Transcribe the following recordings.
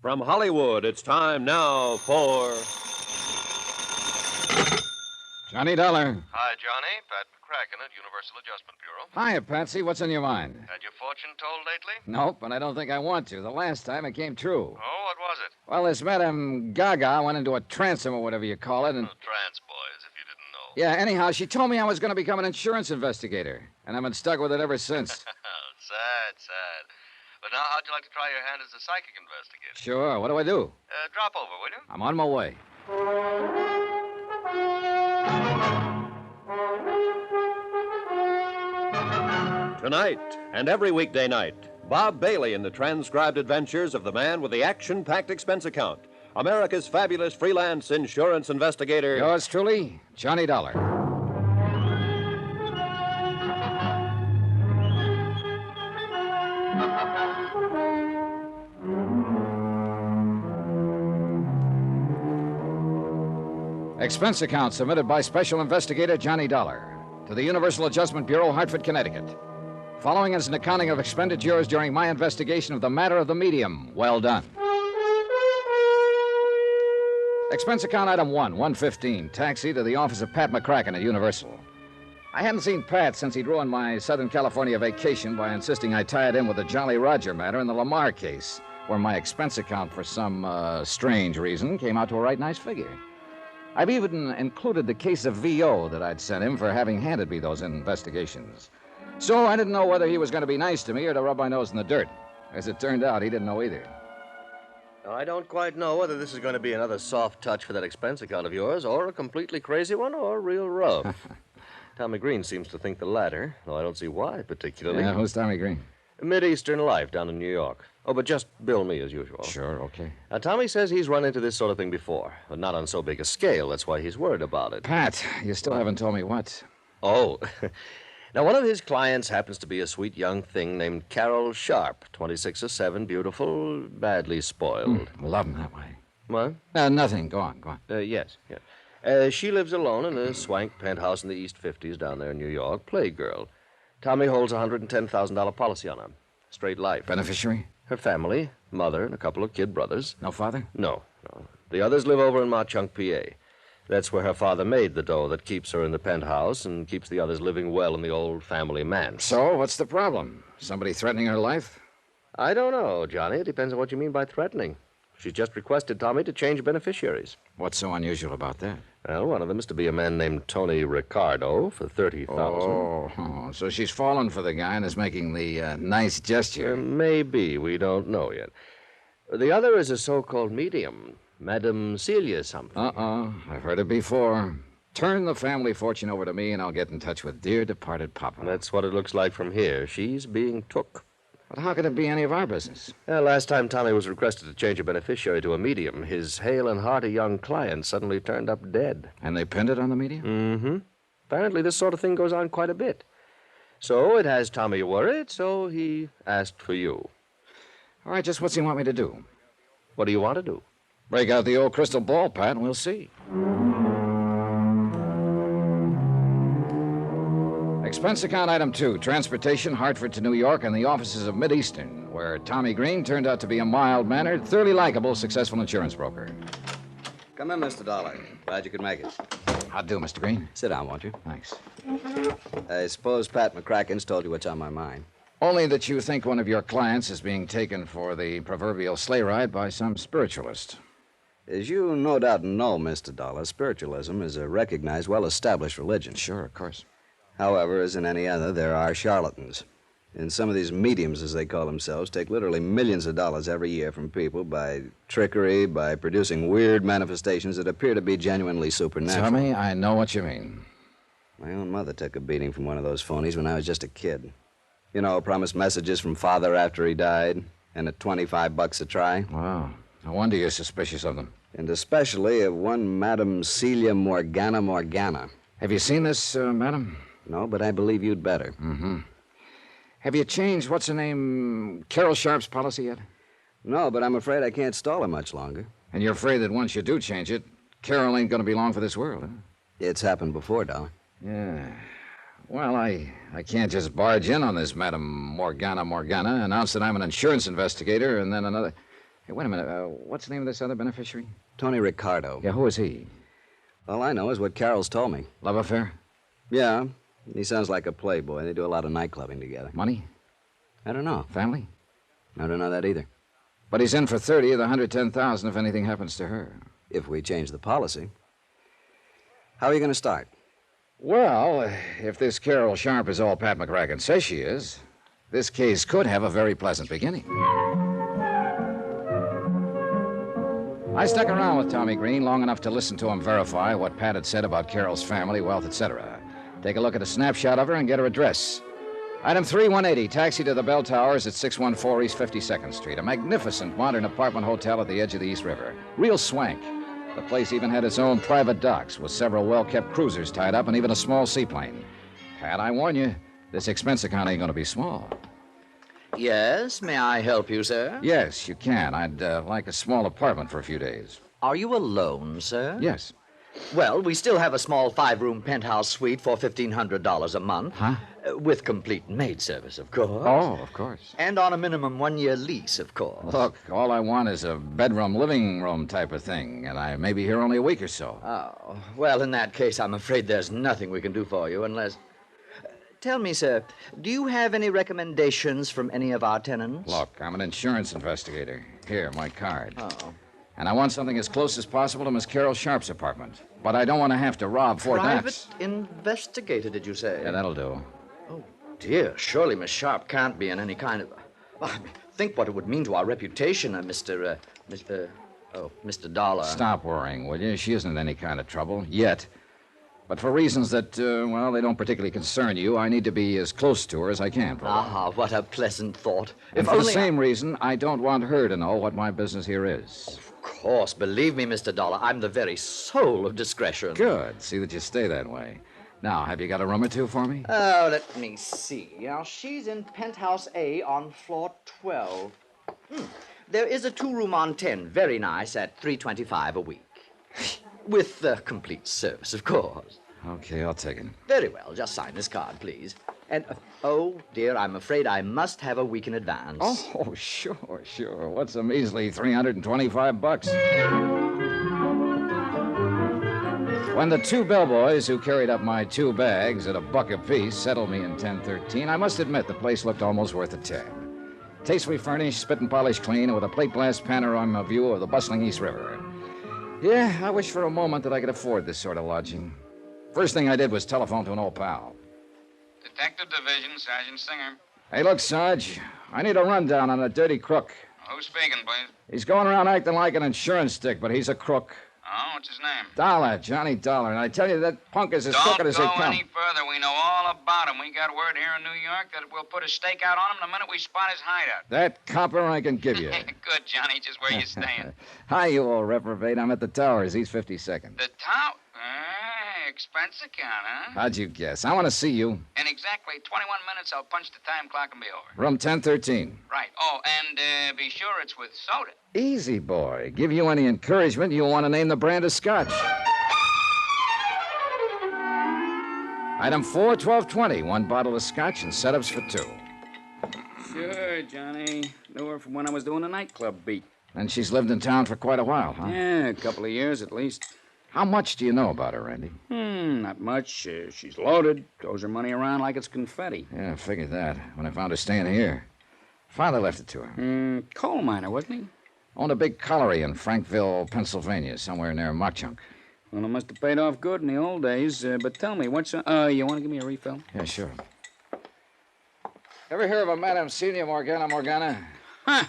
From Hollywood, it's time now for... Johnny Dollar. Hi, Johnny. Pat McCracken at Universal Adjustment Bureau. Hiya, Patsy. What's on your mind? Had your fortune told lately? Nope, but I don't think I want to. The last time it came true. Oh, what was it? Well, this Madame Gaga went into a transom or whatever you call it, and... Oh, trans boys, if you didn't know. Yeah, anyhow, she told me I was going to become an insurance investigator, and I've been stuck with it ever since. Sad. But now, how'd you like to try your hand as a psychic investigator? Sure. What do I do? Drop over, will you? I'm on my way. Tonight and every weekday night, Bob Bailey in the transcribed adventures of the man with the action-packed expense account, America's fabulous freelance insurance investigator. Yours truly, Johnny Dollar. Expense account submitted by Special Investigator Johnny Dollar to the Universal Adjustment Bureau, Hartford, Connecticut. Following is an accounting of expenditures during my investigation of the matter of the medium. Well done. Expense account item 1, 115, taxi to the office of Pat McCracken at Universal. I hadn't seen Pat since he'd ruined my Southern California vacation by insisting I tie it in with the Jolly Roger matter in the Lamar case, where my expense account, for some strange reason, came out to a right nice figure. I've even included the case of VO that I'd sent him for having handed me those investigations. So I didn't know whether he was going to be nice to me or to rub my nose in the dirt. As it turned out, he didn't know either. Now, I don't quite know whether this is going to be another soft touch for that expense account of yours, or a completely crazy one, or real rough. Tommy Green seems to think the latter, though I don't see why particularly. Yeah, who's Tommy Green? Mid-Eastern life down in New York. Oh, but just bill me as usual. Sure, okay. Now, Tommy says he's run into this sort of thing before, but not on so big a scale. That's why he's worried about it. Pat, you still haven't told me what. Oh. Now, one of his clients happens to be a sweet young thing named Carol Sharp, 26 or 7, beautiful, badly spoiled. Love him that way. What? Nothing. Go on. Yes. She lives alone in a swank penthouse in the East 50s down there in New York, playgirl. Tommy holds a $110,000 policy on her. Straight life. Beneficiary? Her family, mother, and a couple of kid brothers. No father? No. The others live over in Mauchunk, PA. That's where her father made the dough that keeps her in the penthouse and keeps the others living well in the old family manse. So, what's the problem? Somebody threatening her life? I don't know, Johnny. It depends on what you mean by threatening. She's just requested Tommy to change beneficiaries. What's so unusual about that? Well, one of them is to be a man named Tony Ricardo for $30,000. Oh, so she's fallen for the guy and is making the nice gesture. Maybe. We don't know yet. The other is a so-called medium, Madame Celia something. I've heard it before. Turn the family fortune over to me and I'll get in touch with dear departed Papa. That's what it looks like from here. She's being took. But how could it be any of our business? Last time Tommy was requested to change a beneficiary to a medium, his hale and hearty young client suddenly turned up dead. And they pinned it on the medium? Mm-hmm. Apparently this sort of thing goes on quite a bit. So it has Tommy worried, so he asked for you. All right, just what's he want me to do? What do you want to do? Break out the old crystal ball, Pat, and we'll see. Expense account item 2, transportation, Hartford to New York, and the offices of Mid-Eastern, where Tommy Green turned out to be a mild-mannered, thoroughly likable, successful insurance broker. Come in, Mr. Dollar. Glad you could make it. How'd do, Mr. Green? Sit down, won't you? Thanks. I suppose Pat McCracken's told you what's on my mind. Only that you think one of your clients is being taken for the proverbial sleigh ride by some spiritualist. As you no doubt know, Mr. Dollar, spiritualism is a recognized, well-established religion. Sure, of course. However, as in any other, there are charlatans. And some of these mediums, as they call themselves, take literally millions of dollars every year from people by trickery, by producing weird manifestations that appear to be genuinely supernatural. Tommy, I know what you mean. My own mother took a beating from one of those phonies when I was just a kid. You know, promised messages from father after he died, and at $25 a try. Wow. No wonder you're suspicious of them. And especially of one Madame Celia Morgana. Have you seen this, madam? No, but I believe you'd better. Mm-hmm. Have you changed, what's her name, Carol Sharp's policy yet? No, but I'm afraid I can't stall her much longer. And you're afraid that once you do change it, Carol ain't going to be long for this world, huh? It's happened before, Dollar. Yeah. Well, I can't just barge in on this Madame Morgana, announce that I'm an insurance investigator, and then another... Hey, wait a minute. What's the name of this other beneficiary? Tony Ricardo. Yeah, who is he? All I know is what Carol's told me. Love affair? Yeah, he sounds like a playboy. They do a lot of nightclubbing together. Money? I don't know. Family? I don't know that either. But he's in for 30 of the 110,000 if anything happens to her. If we change the policy. How are you going to start? Well, if this Carol Sharp is all Pat McCracken says she is, this case could have a very pleasant beginning. I stuck around with Tommy Green long enough to listen to him verify what Pat had said about Carol's family, wealth, etc. Take a look at a snapshot of her and get her address. Item 3180, taxi to the Bell Towers at 614 East 52nd Street. A magnificent modern apartment hotel at the edge of the East River. Real swank. The place even had its own private docks with several well-kept cruisers tied up and even a small seaplane. Pat, I warn you, this expense account ain't going to be small. Yes, may I help you, sir? Yes, you can. I'd like a small apartment for a few days. Are you alone, sir? Yes. Well, we still have a small 5-room penthouse suite for $1,500 a month. Huh? With complete maid service, of course. Oh, of course. And on a minimum 1-year lease, of course. Look, all I want is a bedroom, living room type of thing, and I may be here only a week or so. Oh, well, in that case, I'm afraid there's nothing we can do for you unless... Tell me, sir, do you have any recommendations from any of our tenants? Look, I'm an insurance investigator. Here, my card. Oh. And I want something as close as possible to Miss Carol Sharp's apartment. But I don't want to have to rob Fort Private Knox. investigator, did you say? Yeah, that'll do. Oh, dear. Surely Miss Sharp can't be in any kind of... Well, I mean, think what it would mean to our reputation, Mr. Dollar. Stop worrying, will you? She isn't in any kind of trouble, yet. But for reasons that, well, they don't particularly concern you, I need to be as close to her as I can. Ah, what a pleasant thought. And for the same reason, I don't want her to know what my business here is. Of course. Believe me, Mr. Dollar, I'm the very soul of discretion. Good. See that you stay that way. Now, have you got a room or two for me? Oh, let me see. Now, she's in penthouse A on floor 12. There is a 2-room on 10, very nice, at $325 a week. With complete service, of course. Okay, I'll take it. Very well. Just sign this card, please. And, oh, dear, I'm afraid I must have a week in advance. Oh, sure. What's a measly $325? When the 2 bellboys who carried up my 2 bags at $1 apiece settled me in 1013, I must admit the place looked almost worth a tab. Tastefully furnished, spit and polished clean, and with a plate glass panorama view of the bustling East River. Yeah, I wish for a moment that I could afford this sort of lodging. First thing I did was telephone to an old pal. Detective Division, Sergeant Singer. Hey, look, Sarge, I need a rundown on a dirty crook. Who's speaking, please? He's going around acting like an insurance stick, but he's a crook. Oh, what's his name? Dollar, Johnny Dollar. And I tell you, that punk is as crooked as they Don't go come. any further. We know all about him. We got word here in New York that we'll put a stakeout on him the minute we spot his hideout. That copper I can give you. Good, Johnny. Just where you staying? Hi, you old reprobate. I'm at the Towers, East 52nd. The tower? Expense account, huh? How'd you guess? I want to see you. In exactly 21 minutes, I'll punch the time clock and be over. Room 1013. Right. Oh, and be sure it's with soda. Easy, boy. Give you any encouragement, you'll want to name the brand of scotch. Item 4, 1220. 1 bottle of scotch and setups for 2. Sure, Johnny. Knew her from when I was doing a nightclub beat. And she's lived in town for quite a while, huh? Yeah, a couple of years at least. How much do you know about her, Randy? Not much. She's loaded. Throws her money around like it's confetti. Yeah, I figured that when I found her staying here. Father left it to her. Coal miner, wasn't he? Owned a big colliery in Frankville, Pennsylvania, somewhere near Mockchunk. Well, it must have paid off good in the old days. But tell me, what's... you want to give me a refill? Yeah, sure. Ever hear of a Madame Celia Morgana? Ha!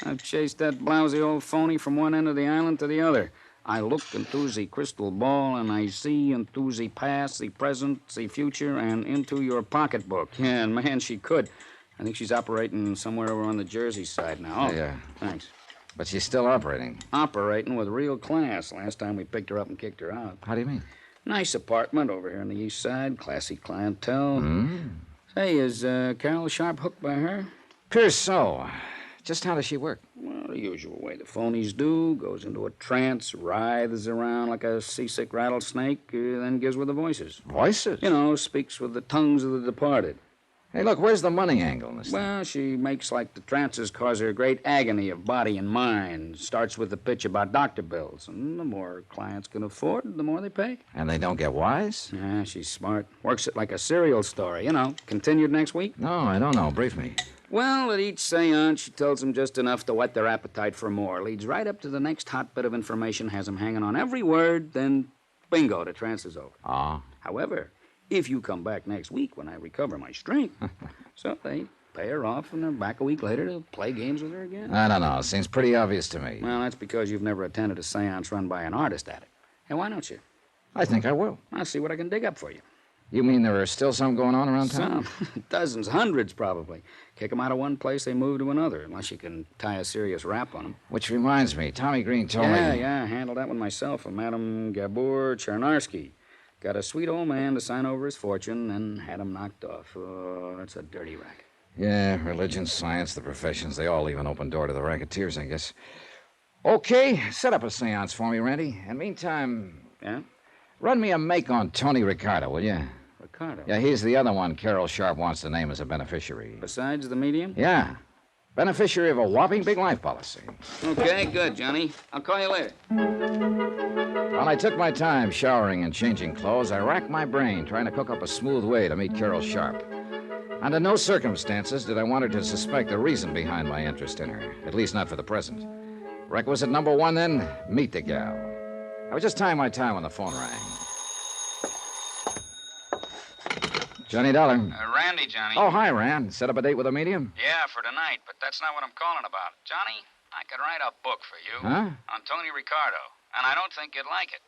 I've chased that blousy old phony from one end of the island to the other. I look into the crystal ball, and I see into the past, the present, the future, and into your pocketbook. Yeah, and man, she could. I think she's operating somewhere over on the Jersey side now. Oh, Yeah. Thanks. But she's still operating. Operating with real class. Last time we picked her up and kicked her out. How do you mean? Nice apartment over here on the east side. Classy clientele. Say, is Carol Sharp hooked by her? Appears so. Just how does she work? Well, the usual way the phonies do. Goes into a trance, writhes around like a seasick rattlesnake, then gives with the voices. Voices? You know, speaks with the tongues of the departed. Hey, look, where's the money angle in this thing? Well, she makes like the trances cause her great agony of body and mind. Starts with the pitch about doctor bills. And the more clients can afford, the more they pay. And they don't get wise? Yeah, she's smart. Works it like a serial story. Continued next week? No, I don't know. Brief me. Well, at each seance, she tells them just enough to whet their appetite for more. Leads right up to the next hot bit of information, has them hanging on every word, then bingo, the trance is over. Oh. However, if you come back next week when I recover my strength, so they pay her off and they're back a week later to play games with her again. I don't know. It seems pretty obvious to me. Well, that's because you've never attended a seance run by an artist at it. Hey, why don't you? I think I will. I'll see what I can dig up for you. You mean there are still some going on around town? Some. Dozens, hundreds probably. Kick them out of one place, they move to another, unless you can tie a serious rap on them. Which reminds me, Tommy Green told me... Yeah, handled that one myself, with Madame Gabor Charnarsky. Got a sweet old man to sign over his fortune, and had him knocked off. Oh, that's a dirty racket. Yeah, religion, science, the professions, they all leave an open door to the racketeers, I guess. Okay, set up a seance for me, Randy. And meantime... Yeah? Run me a make on Tony Ricardo, will you? Ricardo? Yeah, he's the other one Carol Sharp wants to name as a beneficiary. Besides the medium? Yeah. Beneficiary of a whopping big life policy. Okay, good, Johnny. I'll call you later. While I took my time showering and changing clothes, I racked my brain trying to cook up a smooth way to meet Carol Sharp. Under no circumstances did I want her to suspect the reason behind my interest in her, at least not for the present. Requisite number one, then, meet the gal. I was just tying my tie when the phone rang. Johnny Dollar. Randy, Johnny. Oh, hi, Rand. Set up a date with a medium? Yeah, for tonight, but that's not what I'm calling about. Johnny, I could write a book for you. Huh? On Tony Ricardo, and I don't think you'd like it.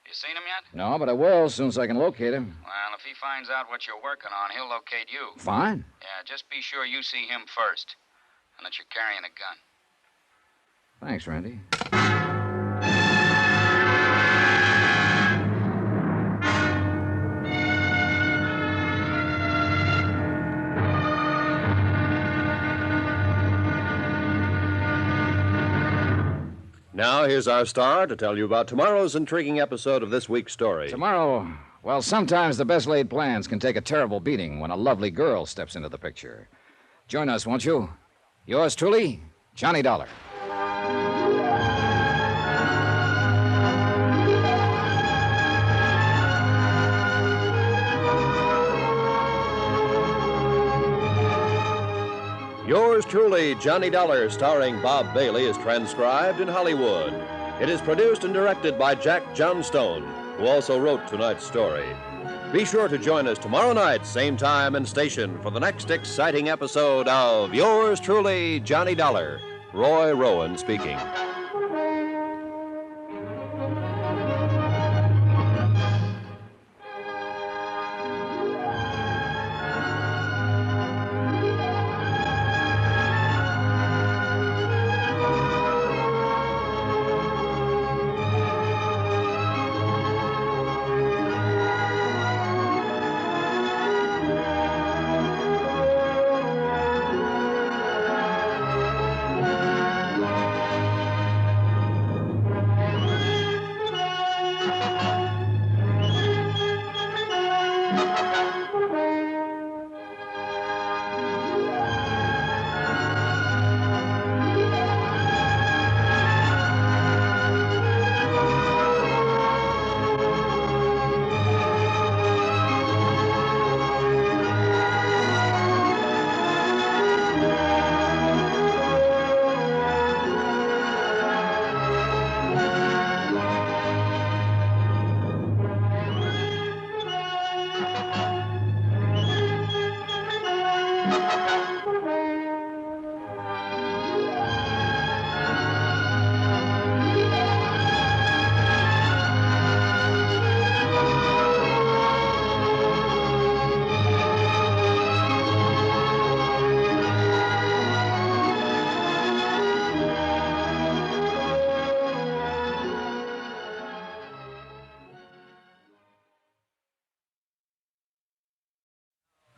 You seen him yet? No, but I will as soon as I can locate him. Well, if he finds out what you're working on, he'll locate you. Fine. Yeah, just be sure you see him first, and that you're carrying a gun. Thanks, Randy. Now, here's our star to tell you about tomorrow's intriguing episode of this week's story. Tomorrow, well, sometimes the best laid plans can take a terrible beating when a lovely girl steps into the picture. Join us, won't you? Yours truly, Johnny Dollar. Yours truly, Johnny Dollar, starring Bob Bailey, is transcribed in Hollywood. It is produced and directed by Jack Johnstone, who also wrote tonight's story. Be sure to join us tomorrow night, same time and station, for the next exciting episode of Yours truly, Johnny Dollar. Roy Rowan speaking.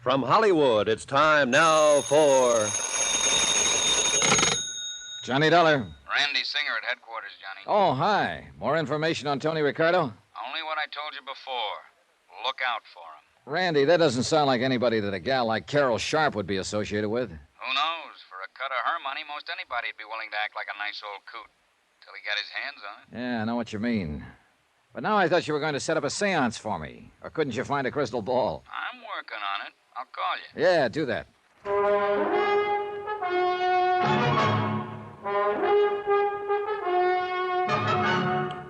From Hollywood, it's time now for... Johnny Dollar. Randy Singer at headquarters, Johnny. Oh, hi. More information on Tony Ricardo? Only what I told you before. Look out for him. Randy, that doesn't sound like anybody that a gal like Carol Sharp would be associated with. Who knows? For a cut of her money, most anybody'd be willing to act like a nice old coot. Till he got his hands on it. Yeah, I know what you mean. But now I thought you were going to set up a séance for me. Or couldn't you find a crystal ball? I'm working on it. I'll call you. Yeah, do that.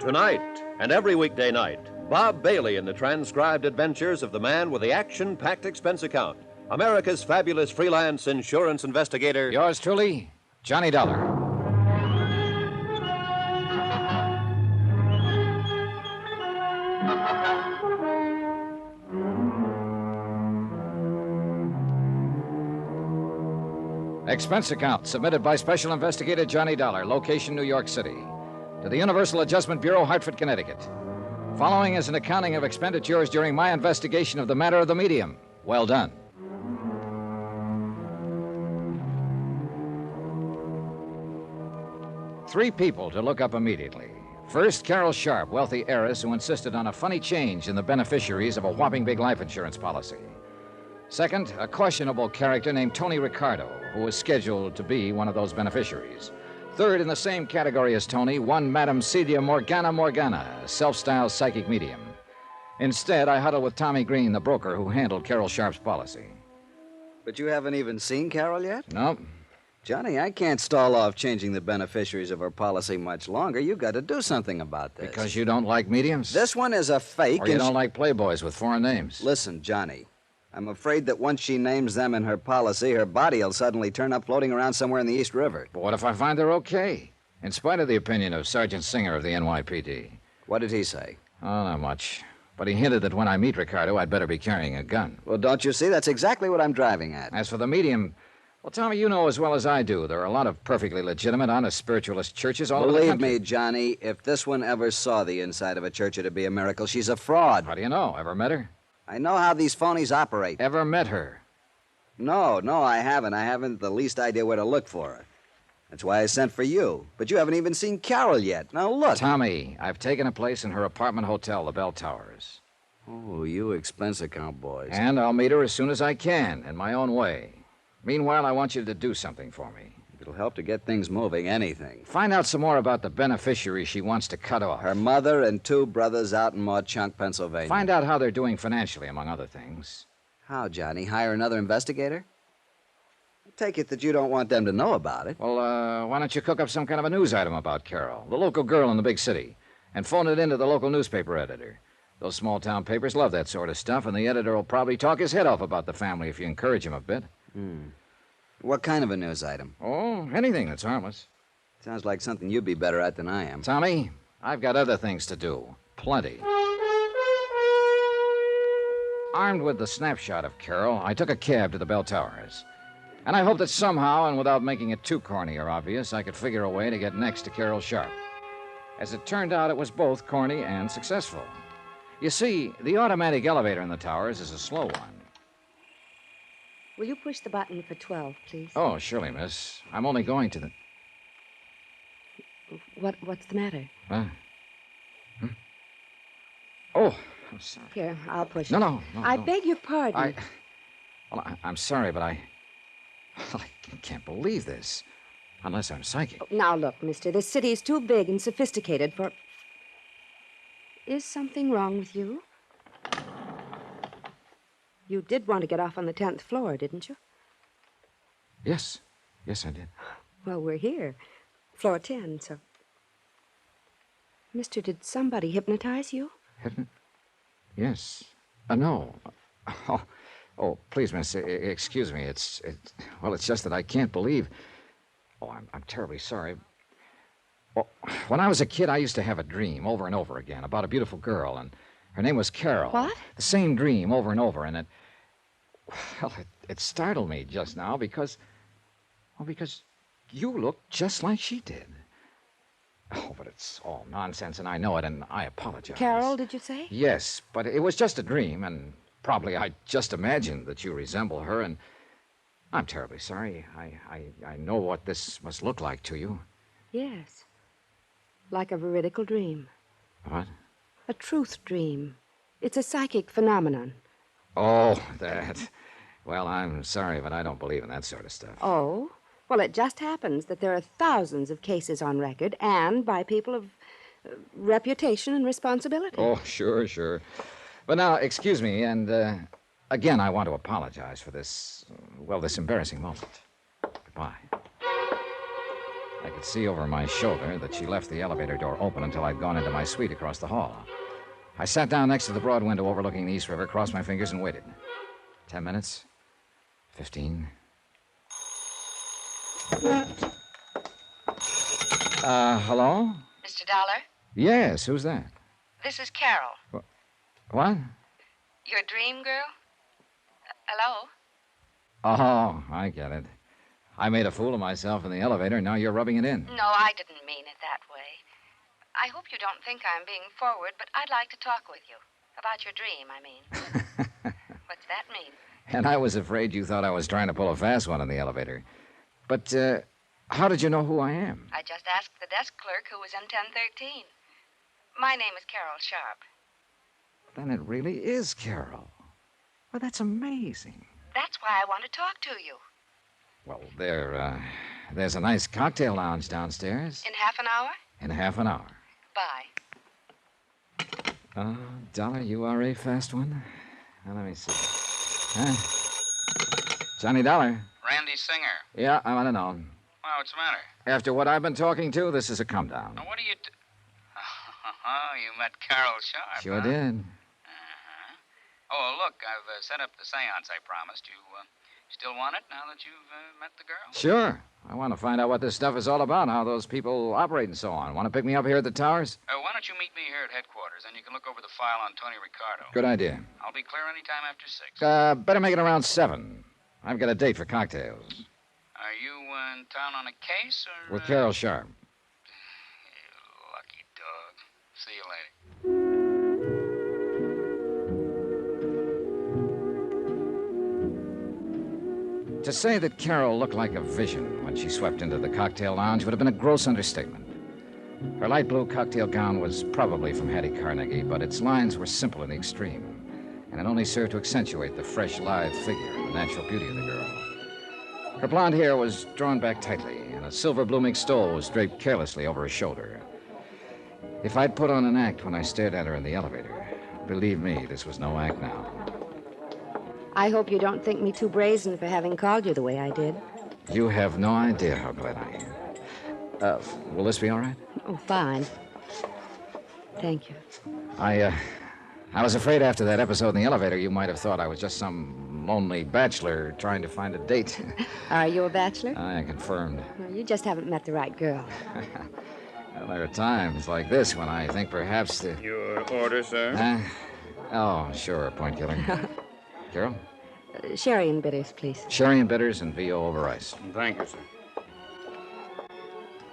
Tonight and every weekday night, Bob Bailey in the transcribed adventures of the man with the action-packed expense account, America's fabulous freelance insurance investigator. Yours truly, Johnny Dollar. Expense account submitted by Special Investigator Johnny Dollar, location New York City, to the Universal Adjustment Bureau, Hartford, Connecticut. Following is an accounting of expenditures during my investigation of the matter of the medium. Well done. Three people to look up immediately. First, Carol Sharp, wealthy heiress who insisted on a funny change in the beneficiaries of a whopping big life insurance policy. Second, a questionable character named Tony Ricardo, who was scheduled to be one of those beneficiaries. Third, in the same category as Tony, one Madame Celia Morgana, a self-styled psychic medium. Instead, I huddled with Tommy Green, the broker who handled Carol Sharp's policy. But you haven't even seen Carol yet? Nope. Johnny, I can't stall off changing the beneficiaries of her policy much longer. You've got to do something about this. Because you don't like mediums? This one is a fake. Or you don't like playboys with foreign names? Listen, Johnny, I'm afraid that once she names them in her policy, her body will suddenly turn up floating around somewhere in the East River. But what if I find they're okay? In spite of the opinion of Sergeant Singer of the NYPD. What did he say? Oh, not much. But he hinted that when I meet Ricardo, I'd better be carrying a gun. Well, don't you see? That's exactly what I'm driving at. As for the medium, well, Tommy, you know as well as I do, there are a lot of perfectly legitimate, honest spiritualist churches all over the country. Believe me, Johnny, if this one ever saw the inside of a church, it'd be a miracle. She's a fraud. How do you know? Ever met her? I know how these phonies operate. Ever met her? No, I haven't. I haven't the least idea where to look for her. That's why I sent for you. But you haven't even seen Carol yet. Now, look. Tommy, I've taken a place in her apartment hotel, the Bell Towers. Oh, you expense account boys. And I'll meet her as soon as I can, in my own way. Meanwhile, I want you to do something for me. It'll help to get things moving, anything. Find out some more about the beneficiary she wants to cut off. Her mother and two brothers out in Mauchunk, Pennsylvania. Find out how they're doing financially, among other things. How, Johnny? Hire another investigator? I take it that you don't want them to know about it. Well, why don't you cook up some kind of a news item about Carol, the local girl in the big city, and phone it into the local newspaper editor. Those small-town papers love that sort of stuff, and the editor will probably talk his head off about the family if you encourage him a bit. What kind of a news item? Oh, anything that's harmless. Sounds like something you'd be better at than I am. Tommy, I've got other things to do. Plenty. Armed with the snapshot of Carol, I took a cab to the Bell Towers. And I hoped that somehow, and without making it too corny or obvious, I could figure a way to get next to Carol Sharp. As it turned out, it was both corny and successful. You see, the automatic elevator in the Towers is a slow one. Will you push the button for 12, please? Oh, surely, miss. I'm only going to the... What's the matter? Oh, I'm sorry. Here, I'll push No, it. no. I beg your pardon. I'm sorry, but I can't believe this. Unless I'm psychic. Now, look, mister, this city is too big and sophisticated for... Is something wrong with you? You did want to get off on the 10th floor, didn't you? Yes, I did. Well, we're here. Floor 10, so... Mister, did somebody hypnotize you? Yes. No. Oh, please, miss, excuse me. It's just that I can't believe... Oh, I'm terribly sorry. Well, when I was a kid, I used to have a dream over and over again about a beautiful girl, and her name was Carol. What? The same dream over and over, and it startled me just now because you look just like she did. Oh, but it's all nonsense, and I know it, and I apologize. Carol, did you say? Yes, but it was just a dream, and probably I just imagined that you resemble her, and I'm terribly sorry. I know what this must look like to you. Yes. Like a veridical dream. What? A truth dream. It's a psychic phenomenon. Oh, that. Well, I'm sorry, but I don't believe in that sort of stuff. Oh? Well, it just happens that there are thousands of cases on record and by people of reputation and responsibility. Oh, sure. But now, excuse me, and again, I want to apologize for this, this embarrassing moment. Goodbye. I could see over my shoulder that she left the elevator door open until I'd gone into my suite across the hall. I sat down next to the broad window overlooking the East River, crossed my fingers, and waited. 10 minutes. 15. Hello? Mr. Dollar, Yes, who's that? this is Carol, What? your dream girl. Hello? Oh, I get it. I made a fool of myself in the elevator, and now you're rubbing it in. No, I didn't mean it that way. I hope you don't think I'm being forward, but I'd like to talk with you. About your dream, I mean. What's that mean? And I was afraid you thought I was trying to pull a fast one in the elevator. But, how did you know who I am? I just asked the desk clerk who was in 1013. My name is Carol Sharp. Then it really is Carol. Well, that's amazing. That's why I want to talk to you. Well, there's a nice cocktail lounge downstairs. In half an hour? In half an hour. Bye. Dollar, you are a fast one. Now, let me see. Johnny Dollar. Randy Singer. Yeah, I want to know. Well, what's the matter? After what I've been talking to, this is a come down. Now, what are you... Oh, you met Carol Sharp, Sure huh? did. Oh, look, I've set up the séance I promised. You still want it now that you've met the girl? Sure. I want to find out what this stuff is all about, how those people operate and so on. Want to pick me up here at the towers? Why don't you meet me here at headquarters, and you can look over the file on Tony Ricardo. Good idea. I'll be clear any time after 6. Better make it around 7. I've got a date for cocktails. Are you in town on a case, or... With Carol Sharp. You lucky dog. See you later. To say that Carol looked like a vision when she swept into the cocktail lounge would have been a gross understatement. Her light blue cocktail gown was probably from Hattie Carnegie, but its lines were simple in the extreme, and it only served to accentuate the fresh, lithe figure and the natural beauty of the girl. Her blonde hair was drawn back tightly, and a silver blooming stole was draped carelessly over her shoulder. If I'd put on an act when I stared at her in the elevator, believe me, this was no act now. I hope you don't think me too brazen for having called you the way I did. You have no idea how glad I am. Will this be all right? Oh, fine. Thank you. I was afraid after that episode in the elevator you might have thought I was just some lonely bachelor trying to find a date. Are you a bachelor? I confirmed. Well, you just haven't met the right girl. Well, there are times like this when I think perhaps the... Your order, sir? Oh, sure, point killer. Carol? Sherry and bitters, please. Sherry and bitters and VO over ice. Thank you, sir.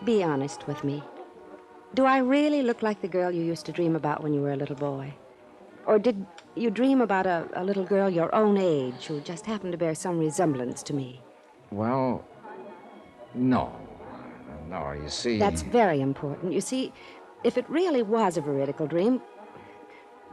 Be honest with me. Do I really look like the girl you used to dream about when you were a little boy? Or did you dream about a little girl your own age who just happened to bear some resemblance to me? Well, no. No, you see... That's very important. You see, if it really was a veridical dream,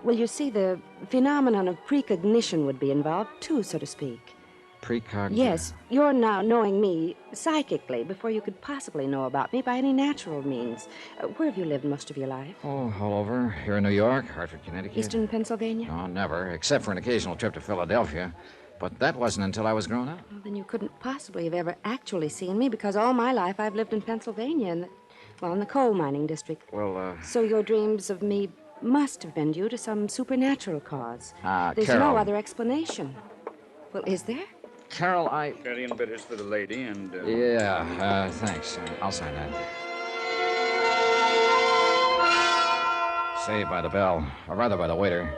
well, you see, the phenomenon of precognition would be involved, too, so to speak. Precognition? Yes, you're now knowing me psychically before you could possibly know about me by any natural means. Where have you lived most of your life? Oh, all over. Here in New York, Hartford, Connecticut. Eastern Pennsylvania? No, never, except for an occasional trip to Philadelphia. But that wasn't until I was grown up. Well, then you couldn't possibly have ever actually seen me, because all my life I've lived in Pennsylvania, in the coal mining district. Well, So your dreams of me must have been due to some supernatural cause. There's Carol. no other explanation. Well, is there? Carol, Sherry and bitters for the lady, and... Yeah, thanks. I'll sign that. Saved by the bell, or rather by the waiter.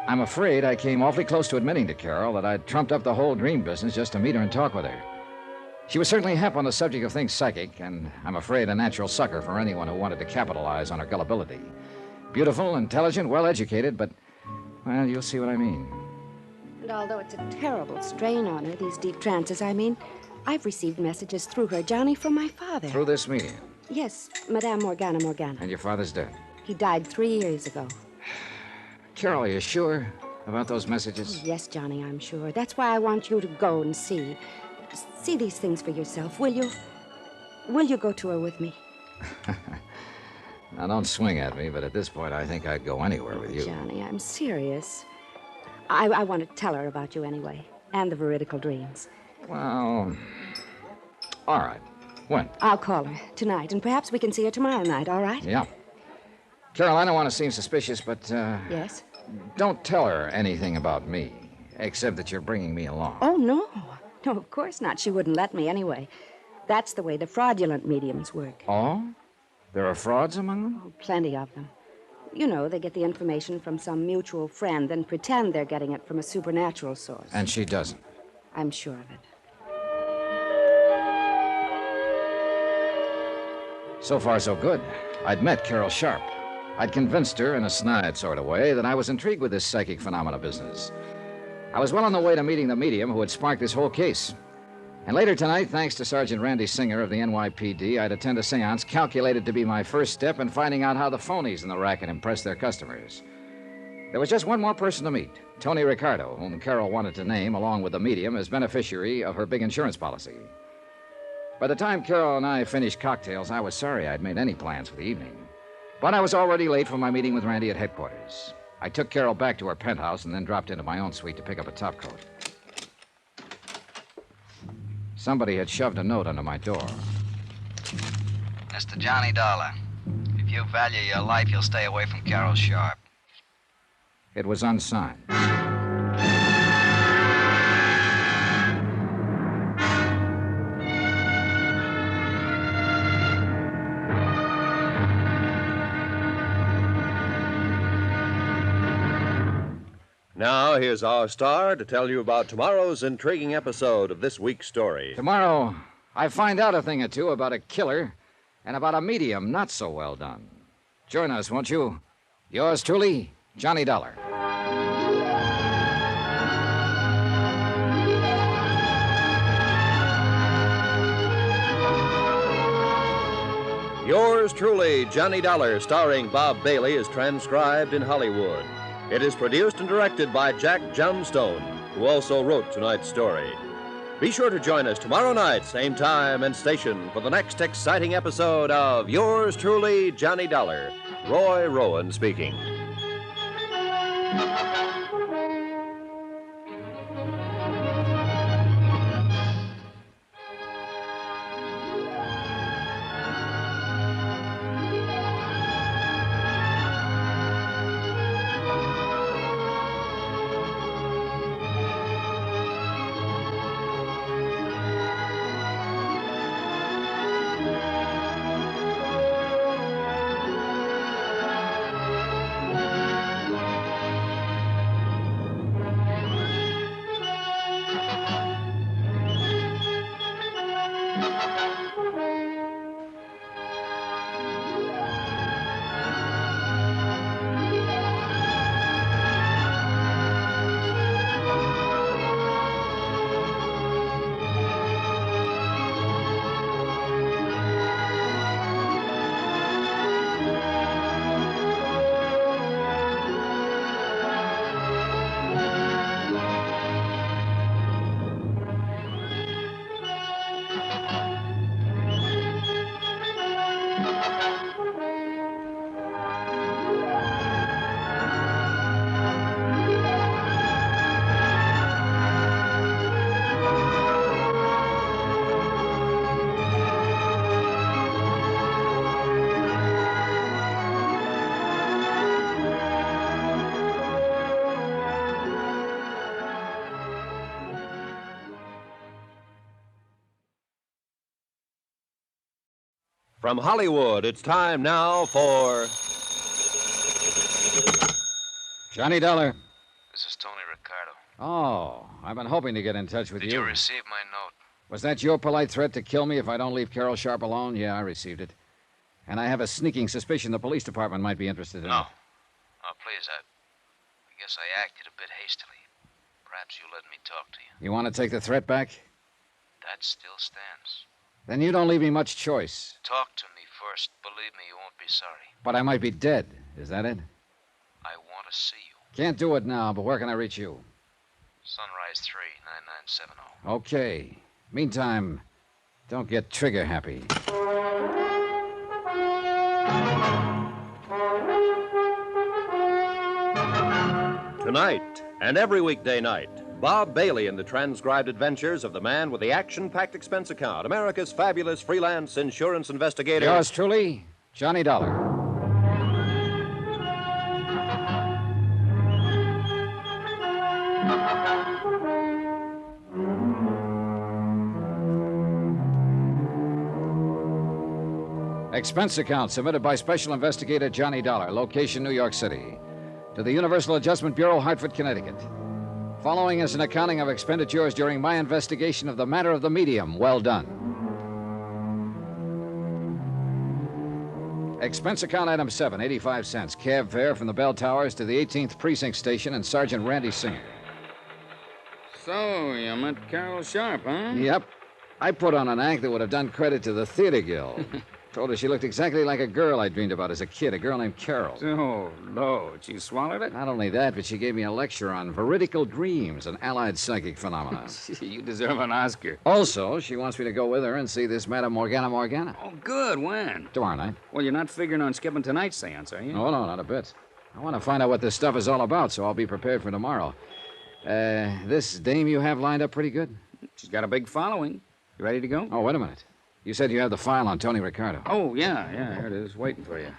I'm afraid I came awfully close to admitting to Carol that I'd trumped up the whole dream business just to meet her and talk with her. She was certainly hep on the subject of things psychic, and I'm afraid a natural sucker for anyone who wanted to capitalize on her gullibility. Beautiful, intelligent, well-educated, but, well, you'll see what I mean. And although it's a terrible strain on her, these deep trances, I've received messages through her, Johnny, from my father. Through this medium. Yes, Madame Morgana. And your father's dead. He died 3 years ago. Carol, are you sure? about those messages? Yes, Johnny, I'm sure. That's why I want you to go and see. See these things for yourself, will you? Will you go to her with me? Now, don't swing at me, but at this point, I think I'd go anywhere with you. Johnny, I'm serious. I want to tell her about you anyway, and the veridical dreams. Well, all right. When? I'll call her tonight, and perhaps we can see her tomorrow night, all right? Yeah. Carol, I don't want to seem suspicious, but, Yes? don't tell her anything about me, except that you're bringing me along. Oh, no. No, of course not. She wouldn't let me anyway. That's the way the fraudulent mediums work. Oh? There are frauds among them? Oh, plenty of them. You know, they get the information from some mutual friend and pretend they're getting it from a supernatural source. And she doesn't. I'm sure of it. So far, so good. I'd met Carol Sharp. I'd convinced her in a snide sort of way that I was intrigued with this psychic phenomena business. I was well on the way to meeting the medium who had sparked this whole case. And later tonight, thanks to Sergeant Randy Singer of the NYPD, I'd attend a séance calculated to be my first step in finding out how the phonies in the racket impress their customers. There was just one more person to meet, Tony Ricardo, whom Carol wanted to name, along with the medium, as beneficiary of her big insurance policy. By the time Carol and I finished cocktails, I was sorry I'd made any plans for the evening. But I was already late for my meeting with Randy at headquarters. I took Carol back to her penthouse and then dropped into my own suite to pick up a topcoat. Somebody had shoved a note under my door. Mr. Johnny Dollar, if you value your life, you'll stay away from Carol Sharp. It was unsigned. Now, here's our star to tell you about tomorrow's intriguing episode of this week's story. Tomorrow, I find out a thing or two about a killer and about a medium not so well done. Join us, won't you? Yours truly, Johnny Dollar. Yours truly, Johnny Dollar, starring Bob Bailey, is transcribed in Hollywood. It is produced and directed by Jack Johnstone, who also wrote tonight's story. Be sure to join us tomorrow night, same time and station, for the next exciting episode of Yours truly, Johnny Dollar. Roy Rowan speaking. From Hollywood, it's time now for... Johnny Dollar. This is Tony Ricardo. Oh, I've been hoping to get in touch with Did you receive my note? Was that your polite threat to kill me if I don't leave Carol Sharp alone? Yeah, I received it. And I have a sneaking suspicion the police department might be interested in No. it. Oh, please, I guess I acted a bit hastily. Perhaps you'll let me talk to you. You want to take the threat back? That still stands. Then you don't leave me much choice. Talk to me first. Believe me, you won't be sorry. But I might be dead. Is that it? I want to see you. Can't do it now, but where can I reach you? Sunrise 3, 9970. Okay. Meantime, don't get trigger happy. Tonight and every weekday night, Bob Bailey in the transcribed adventures of the man with the action-packed expense account, America's fabulous freelance insurance investigator. Yours truly, Johnny Dollar. Expense account submitted by Special Investigator Johnny Dollar, location New York City, to the Universal Adjustment Bureau, Hartford, Connecticut. Following is an accounting of expenditures during my investigation of the matter of the medium. Well done. Expense account item 7, 85 cents. Cab fare from the Bell Towers to the 18th Precinct Station and Sergeant Randy Singer. So, you met Carol Sharp, huh? Yep. I put on an act that would have done credit to the Theater Guild. Told her she looked exactly like a girl I dreamed about as a kid, a girl named Carol. Oh, Lord, she swallowed it? Not only that, but she gave me a lecture on veridical dreams and allied psychic phenomena. You deserve an Oscar. Also, she wants me to go with her and see this Madame Morgana. Oh, good. When? Tomorrow night. Well, you're not figuring on skipping tonight's seance, are you? Oh, no, not a bit. I want to find out what this stuff is all about, so I'll be prepared for tomorrow. This dame you have lined up pretty good? She's got a big following. You ready to go? Oh, wait a minute. You said you have the file on Tony Ricardo. Oh, yeah, here it is, waiting for you.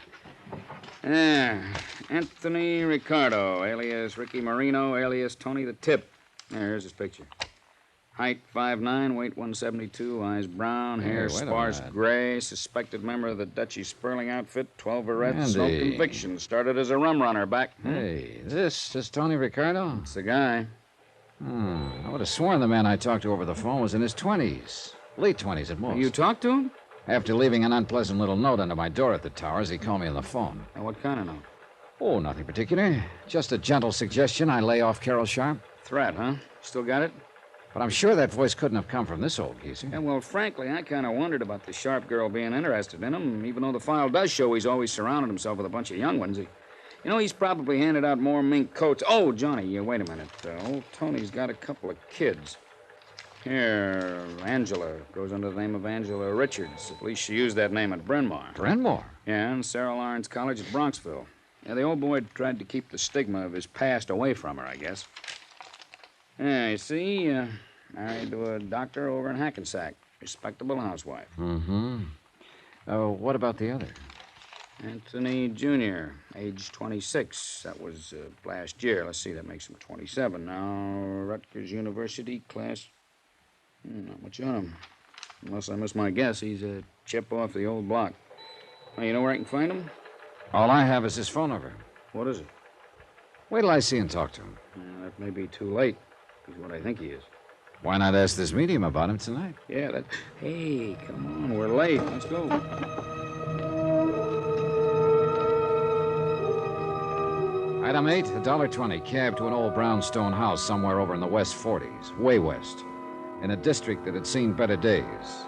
Anthony Ricardo, alias Ricky Marino, alias Tony the Tip. Here's his picture. Height 5'9", weight 172, eyes brown, hair sparse gray, suspected member of the Dutchy Sperling outfit, 12 arrests, no convictions. Started as a rum runner back. Hey, this is Tony Ricardo? It's the guy. I would have sworn the man I talked to over the phone was in his 20s. Late 20s at most. You talked to him? After leaving an unpleasant little note under my door at the Towers, he called me on the phone. Now, what kind of note? Oh, nothing particular. Just a gentle suggestion I lay off Carol Sharp. Threat, huh? Still got it? But I'm sure that voice couldn't have come from this old geezer. Yeah, well, frankly, I kind of wondered about the Sharp girl being interested in him, even though the file does show he's always surrounded himself with a bunch of young ones. He's probably handed out more mink coats. Oh, Johnny, wait a minute. Old Tony's got a couple of kids. Here, Angela goes under the name of Angela Richards. At least she used that name at Bryn Mawr. Bryn Mawr? Yeah, and Sarah Lawrence College at Bronxville. Yeah, the old boy tried to keep the stigma of his past away from her, I guess. Yeah, you see, married to a doctor over in Hackensack. Respectable housewife. Mm-hmm. What about the other? Anthony Jr., age 26. That was last year. Let's see, that makes him 27 now. Rutgers University, class... not much on him. Unless I miss my guess, he's a chip off the old block. Well, you know where I can find him? All I have is his phone number. What is it? Wait till I see and talk to him. That may be too late. He's what I think he is. Why not ask this medium about him tonight? Yeah, that... Hey, come on, we're late. Let's go. Item 8, $1.20, cab to an old brownstone house somewhere over in the West 40s, way west, in a district that had seen better days.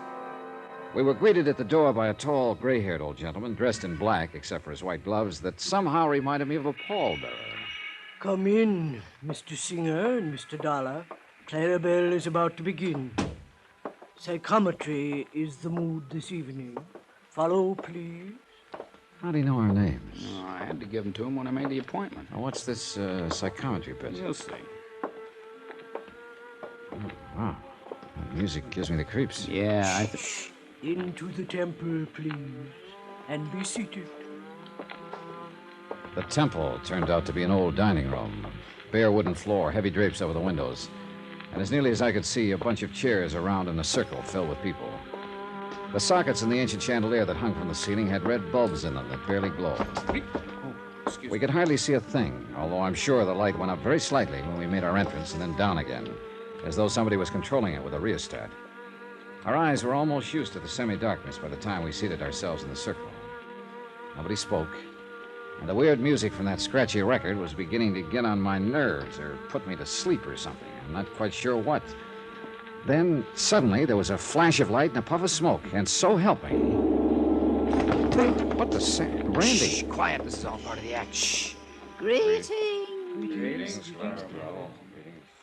We were greeted at the door by a tall, gray-haired old gentleman dressed in black, except for his white gloves, that somehow reminded me of a pallbearer. Come in, Mr. Singer and Mr. Dollar. Clarabelle is about to begin. Psychometry is the mood this evening. Follow, please. How do you know our names? Oh, I had to give them to him when I made the appointment. Now, what's this psychometry bit? You'll see. Oh, wow. That music gives me the creeps. Yeah, I Shh. Into the temple, please. And be seated. The temple turned out to be an old dining room. Bare wooden floor, heavy drapes over the windows. And as nearly as I could see, a bunch of chairs around in a circle filled with people. The sockets in the ancient chandelier that hung from the ceiling had red bulbs in them that barely glowed. We could hardly see a thing, although I'm sure the light went up very slightly when we made our entrance and then down again, as though somebody was controlling it with a rheostat. Our eyes were almost used to the semi-darkness by the time we seated ourselves in the circle. Nobody spoke, and the weird music from that scratchy record was beginning to get on my nerves or put me to sleep or something. I'm not quite sure what. Then, suddenly, there was a flash of light and a puff of smoke, and so help me... What the... Randy! Shh, quiet. This is all part of the act. Shh. Greetings,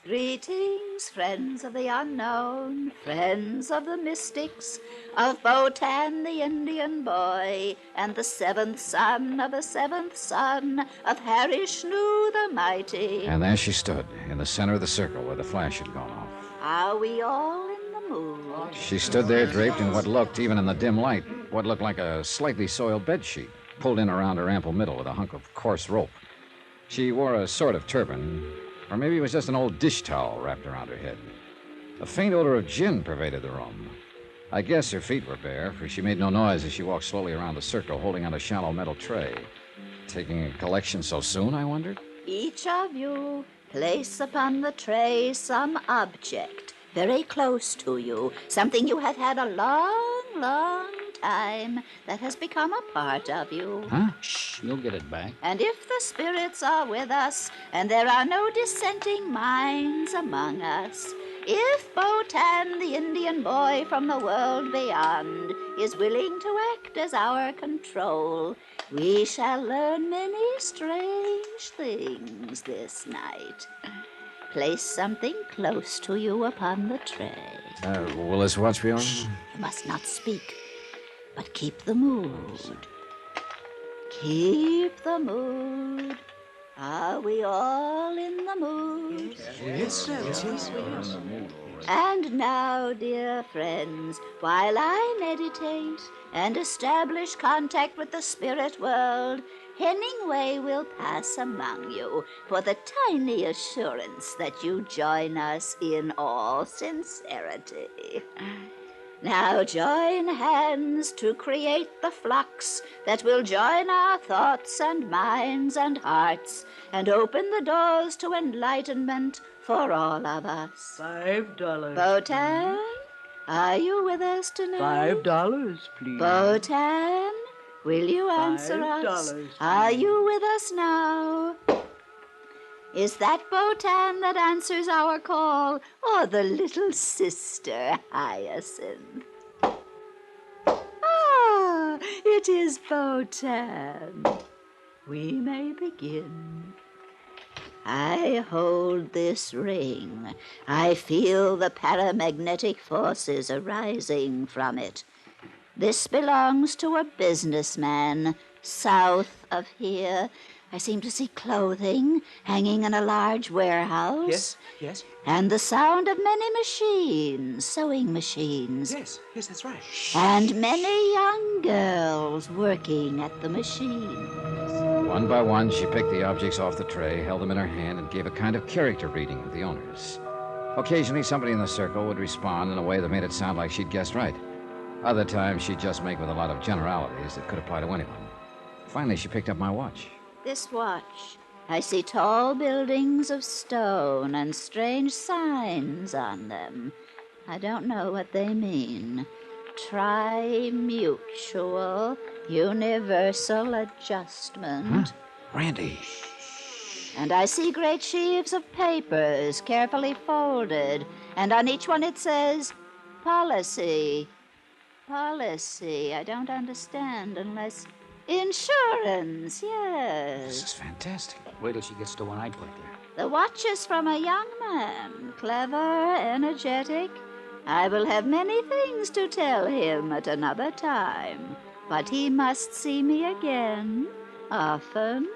Greetings, friends of the unknown, friends of the mystics, of Botan the Indian boy, and the seventh son of the seventh son of Harry Shnu the mighty. And there she stood, in the center of the circle where the flash had gone off. Are we all in the mood? She stood there draped in what looked, even in the dim light, what looked like a slightly soiled bedsheet, pulled in around her ample middle with a hunk of coarse rope. She wore a sort of turban, or maybe it was just an old dish towel wrapped around her head. A faint odor of gin pervaded the room. I guess her feet were bare, for she made no noise as she walked slowly around the circle, holding on a shallow metal tray. Taking a collection so soon, I wondered? Each of you place upon the tray some object very close to you, something you have had a long, long time that has become a part of you. Huh? Shh, you'll get it back. And if the spirits are with us, and there are no dissenting minds among us, if Botan, the Indian boy from the world beyond, is willing to act as our control, we shall learn many strange things this night. Place something close to you upon the tray. Will this watch be on? You must not speak, but keep the mood. Keep the mood. Are we all in the mood? Yes. And now, dear friends, while I meditate and establish contact with the spirit world, Hemingway will pass among you for the tiny assurance that you join us in all sincerity. Now join hands to create the flux that will join our thoughts and minds and hearts and open the doors to enlightenment for all of us. $5. Botan, are you with us tonight? $5, please. Botan, will you answer us? $5, Are please. you with us now? Is that Botan that answers our call, or the little sister Hyacinth? Ah, it is Botan. We may begin. I hold this ring. I feel the paramagnetic forces arising from it. This belongs to a businessman south of here. I seem to see clothing hanging in a large warehouse. Yes. And the sound of many machines, sewing machines. Yes, that's right. And many young girls working at the machines. One by one, she picked the objects off the tray, held them in her hand, and gave a kind of character reading of the owners. Occasionally, somebody in the circle would respond in a way that made it sound like she'd guessed right. Other times, she'd just make with a lot of generalities that could apply to anyone. Finally, she picked up my watch. This watch, I see tall buildings of stone and strange signs on them. I don't know what they mean. Tri-mutual, universal adjustment. Huh? Randy. And I see great sheaves of papers carefully folded, and on each one it says, policy. Policy, I don't understand unless... Insurance, yes. This is fantastic. Wait till she gets to one I put there. The watch is from a young man, clever, energetic. I will have many things to tell him at another time, but he must see me again, often.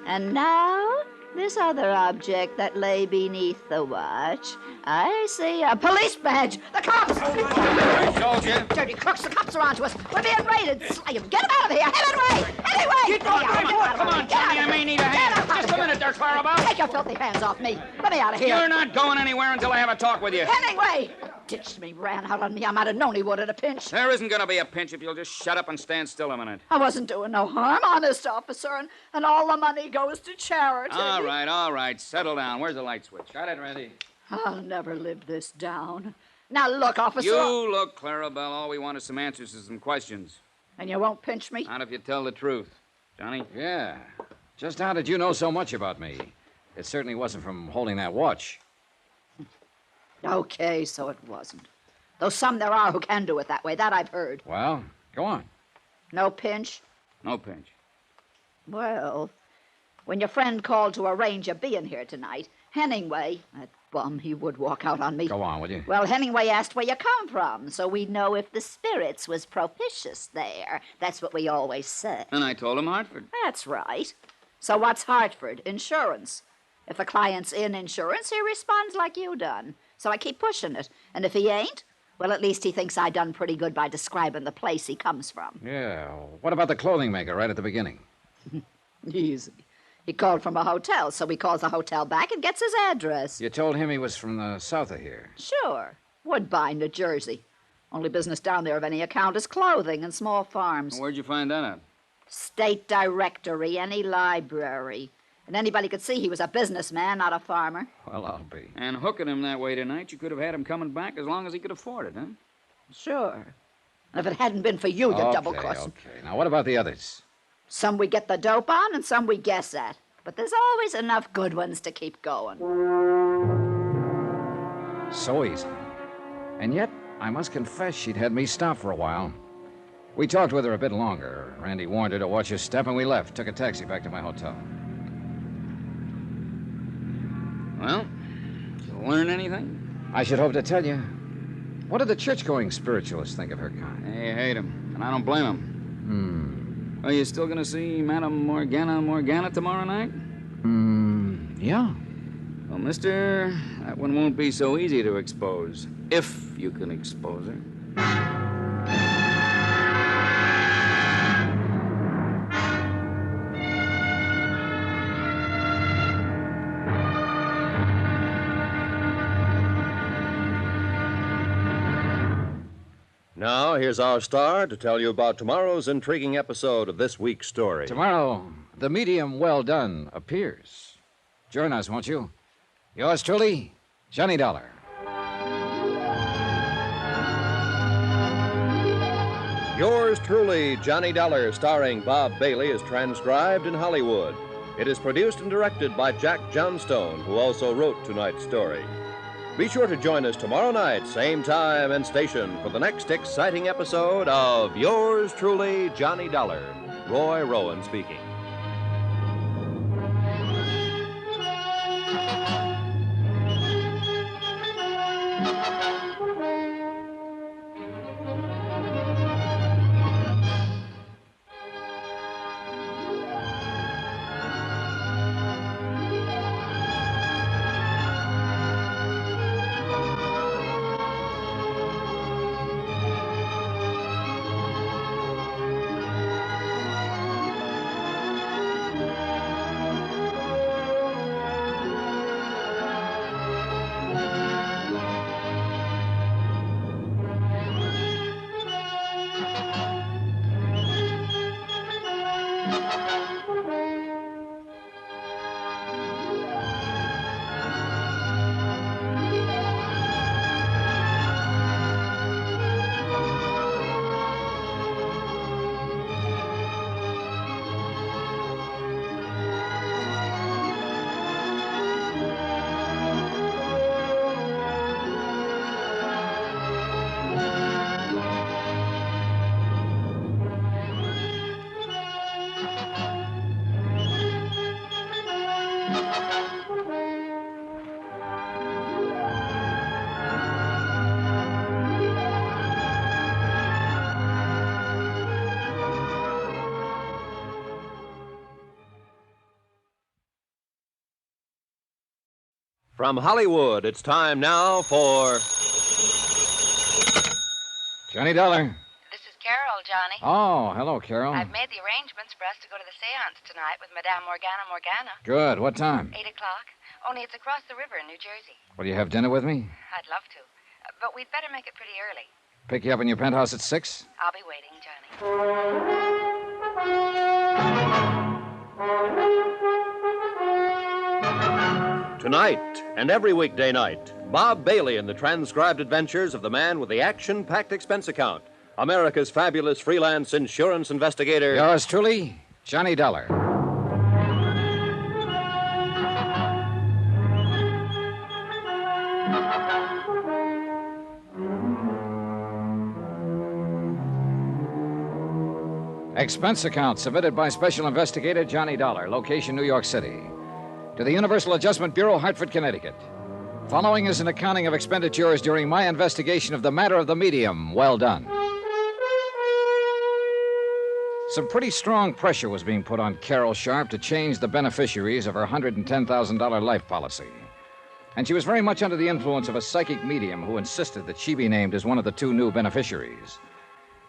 And now, this other object that lay beneath the watch. I see a police badge. The cops! I told you. Dirty crooks, the cops are onto us. We're being raided. Slay 'em. Get 'em out of here. Hemingway! Hemingway! Come on, Johnny, I may need a hand. Just a minute there, Clarabelle. Take your filthy hands off me. Let me out of here. You're not going anywhere until I have a talk with you. Hemingway! Ditched me, ran out on me. I might have known he would at a pinch. There isn't going to be a pinch if you'll just shut up and stand still a minute. I wasn't doing no harm, honest, officer, and all the money goes to charity. All right. Settle down. Where's the light switch? Got it, Randy. I'll never live this down. Now look, officer. You look, Clarabelle. All we want is some answers to some questions. And you won't pinch me? Not if you tell the truth. Johnny? Yeah. Just how did you know so much about me? It certainly wasn't from holding that watch. Okay, so it wasn't. Though some there are who can do it that way. That I've heard. Well, go on. No pinch? No pinch. Well, When your friend called to arrange your being here tonight, Hemingway, that bum, he would walk out on me. Go on, will you? Well, Hemingway asked where you come from, so we'd know if the spirits was propitious there. That's what we always say. And I told him Hartford. That's right. So what's Hartford? Insurance. If a client's in insurance, he responds like you done. So I keep pushing it. And if he ain't, well, at least he thinks I done pretty good by describing the place he comes from. Yeah. What about the clothing maker right at the beginning? Easy. He called from a hotel, so he calls the hotel back and gets his address. You told him he was from the south of here. Sure. Woodbine, New Jersey. Only business down there of any account is clothing and small farms. Where'd you find that out? State directory, any library. And anybody could see he was a businessman, not a farmer. Well, I'll be. And hooking him that way tonight, you could have had him coming back as long as he could afford it, huh? Sure. And if it hadn't been for you, you double-crossed. Okay. Now, what about the others? Some we get the dope on and some we guess at. But there's always enough good ones to keep going. So easy. And yet, I must confess she'd had me stop for a while. We talked with her a bit longer. Randy warned her to watch her step, and we left. Took a taxi back to my hotel. Well, did you learn anything? I should hope to tell you. What did the church-going spiritualists think of her kind? They hate him, and I don't blame him. Are you still going to see Madame Morgana tomorrow night? Yeah. Well, mister, that one won't be so easy to expose, if you can expose her. Now, here's our star to tell you about tomorrow's intriguing episode of this week's story. Tomorrow, the medium well done appears. Join us, won't you? Yours truly, Johnny Dollar. Yours truly, Johnny Dollar, starring Bob Bailey, is transcribed in Hollywood. It is produced and directed by Jack Johnstone, who also wrote tonight's story. Be sure to join us tomorrow night, same time and station, for the next exciting episode of Yours truly, Johnny Dollar. Roy Rowan speaking. From Hollywood, it's time now for... Johnny Dollar. This is Carol, Johnny. Oh, hello, Carol. I've made the arrangements for us to go to the séance tonight with Madame Morgana. Good. What time? 8 o'clock. Only it's across the river in New Jersey. Will you have dinner with me? I'd love to. But we'd better make it pretty early. Pick you up in your penthouse at 6? I'll be waiting, Johnny. Tonight and every weekday night, Bob Bailey in the transcribed adventures of the man with the action-packed expense account, America's fabulous freelance insurance investigator. Yours truly, Johnny Dollar. Expense account submitted by Special Investigator Johnny Dollar, location New York City. To the Universal Adjustment Bureau, Hartford, Connecticut. Following is an accounting of expenditures during my investigation of the matter of the medium. Well done. Some pretty strong pressure was being put on Carol Sharp to change the beneficiaries of her $110,000 life policy. And she was very much under the influence of a psychic medium who insisted that she be named as one of the two new beneficiaries.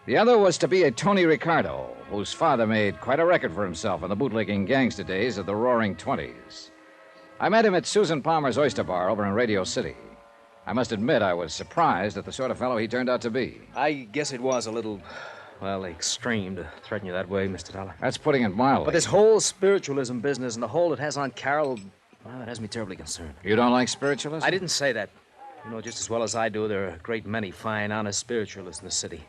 The other was to be a Tony Ricardo, whose father made quite a record for himself in the bootlegging gangster days of the Roaring Twenties. I met him at Susan Palmer's Oyster Bar over in Radio City. I must admit I was surprised at the sort of fellow he turned out to be. I guess it was a little, extreme to threaten you that way, Mr. Dollar. That's putting it mildly. But this whole spiritualism business and the hold it has on Carol, well, it has me terribly concerned. You don't like spiritualism? I didn't say that. You know just as well as I do, there are a great many fine, honest spiritualists in the city.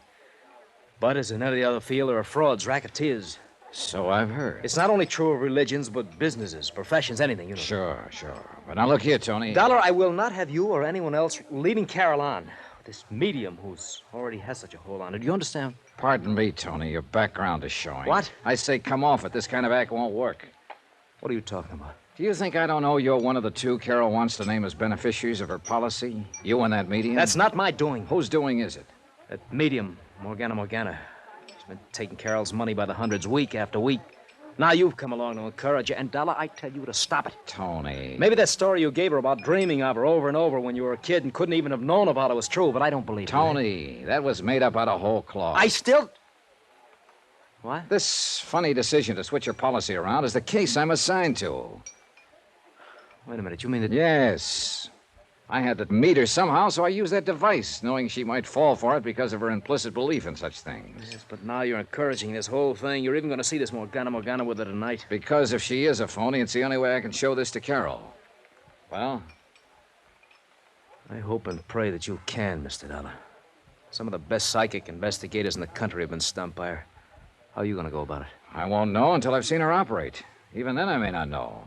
But as in any other field, there are frauds, racketeers. So I've heard. It's not only true of religions, but businesses, professions, anything, you know. Sure. But now look here, Tony. Dollar, I will not have you or anyone else leading Carol on. This medium who's already has such a hold on her. Do you understand? Pardon me, Tony. Your background is showing. What? I say come off it. This kind of act won't work. What are you talking about? Do you think I don't know you're one of the two Carol wants to name as beneficiaries of her policy? You and that medium? That's not my doing. Whose doing is it? That medium, Morgana. She's been taking Carol's money by the hundreds week after week. Now you've come along to encourage her, and Dollar, I tell you to stop it. Tony. Maybe that story you gave her about dreaming of her over and over when you were a kid and couldn't even have known about it was true, but I don't believe it. Tony, that was made up out of whole cloth. I still... What? This funny decision to switch your policy around is the case I'm assigned to. Wait a minute, you mean that... Yes. I had to meet her somehow, so I used that device, knowing she might fall for it because of her implicit belief in such things. Yes, but now you're encouraging this whole thing. You're even going to see this Morgana with her tonight. Because if she is a phony, it's the only way I can show this to Carol. Well? I hope and pray that you can, Mr. Dollar. Some of the best psychic investigators in the country have been stumped by her. How are you going to go about it? I won't know until I've seen her operate. Even then, I may not know.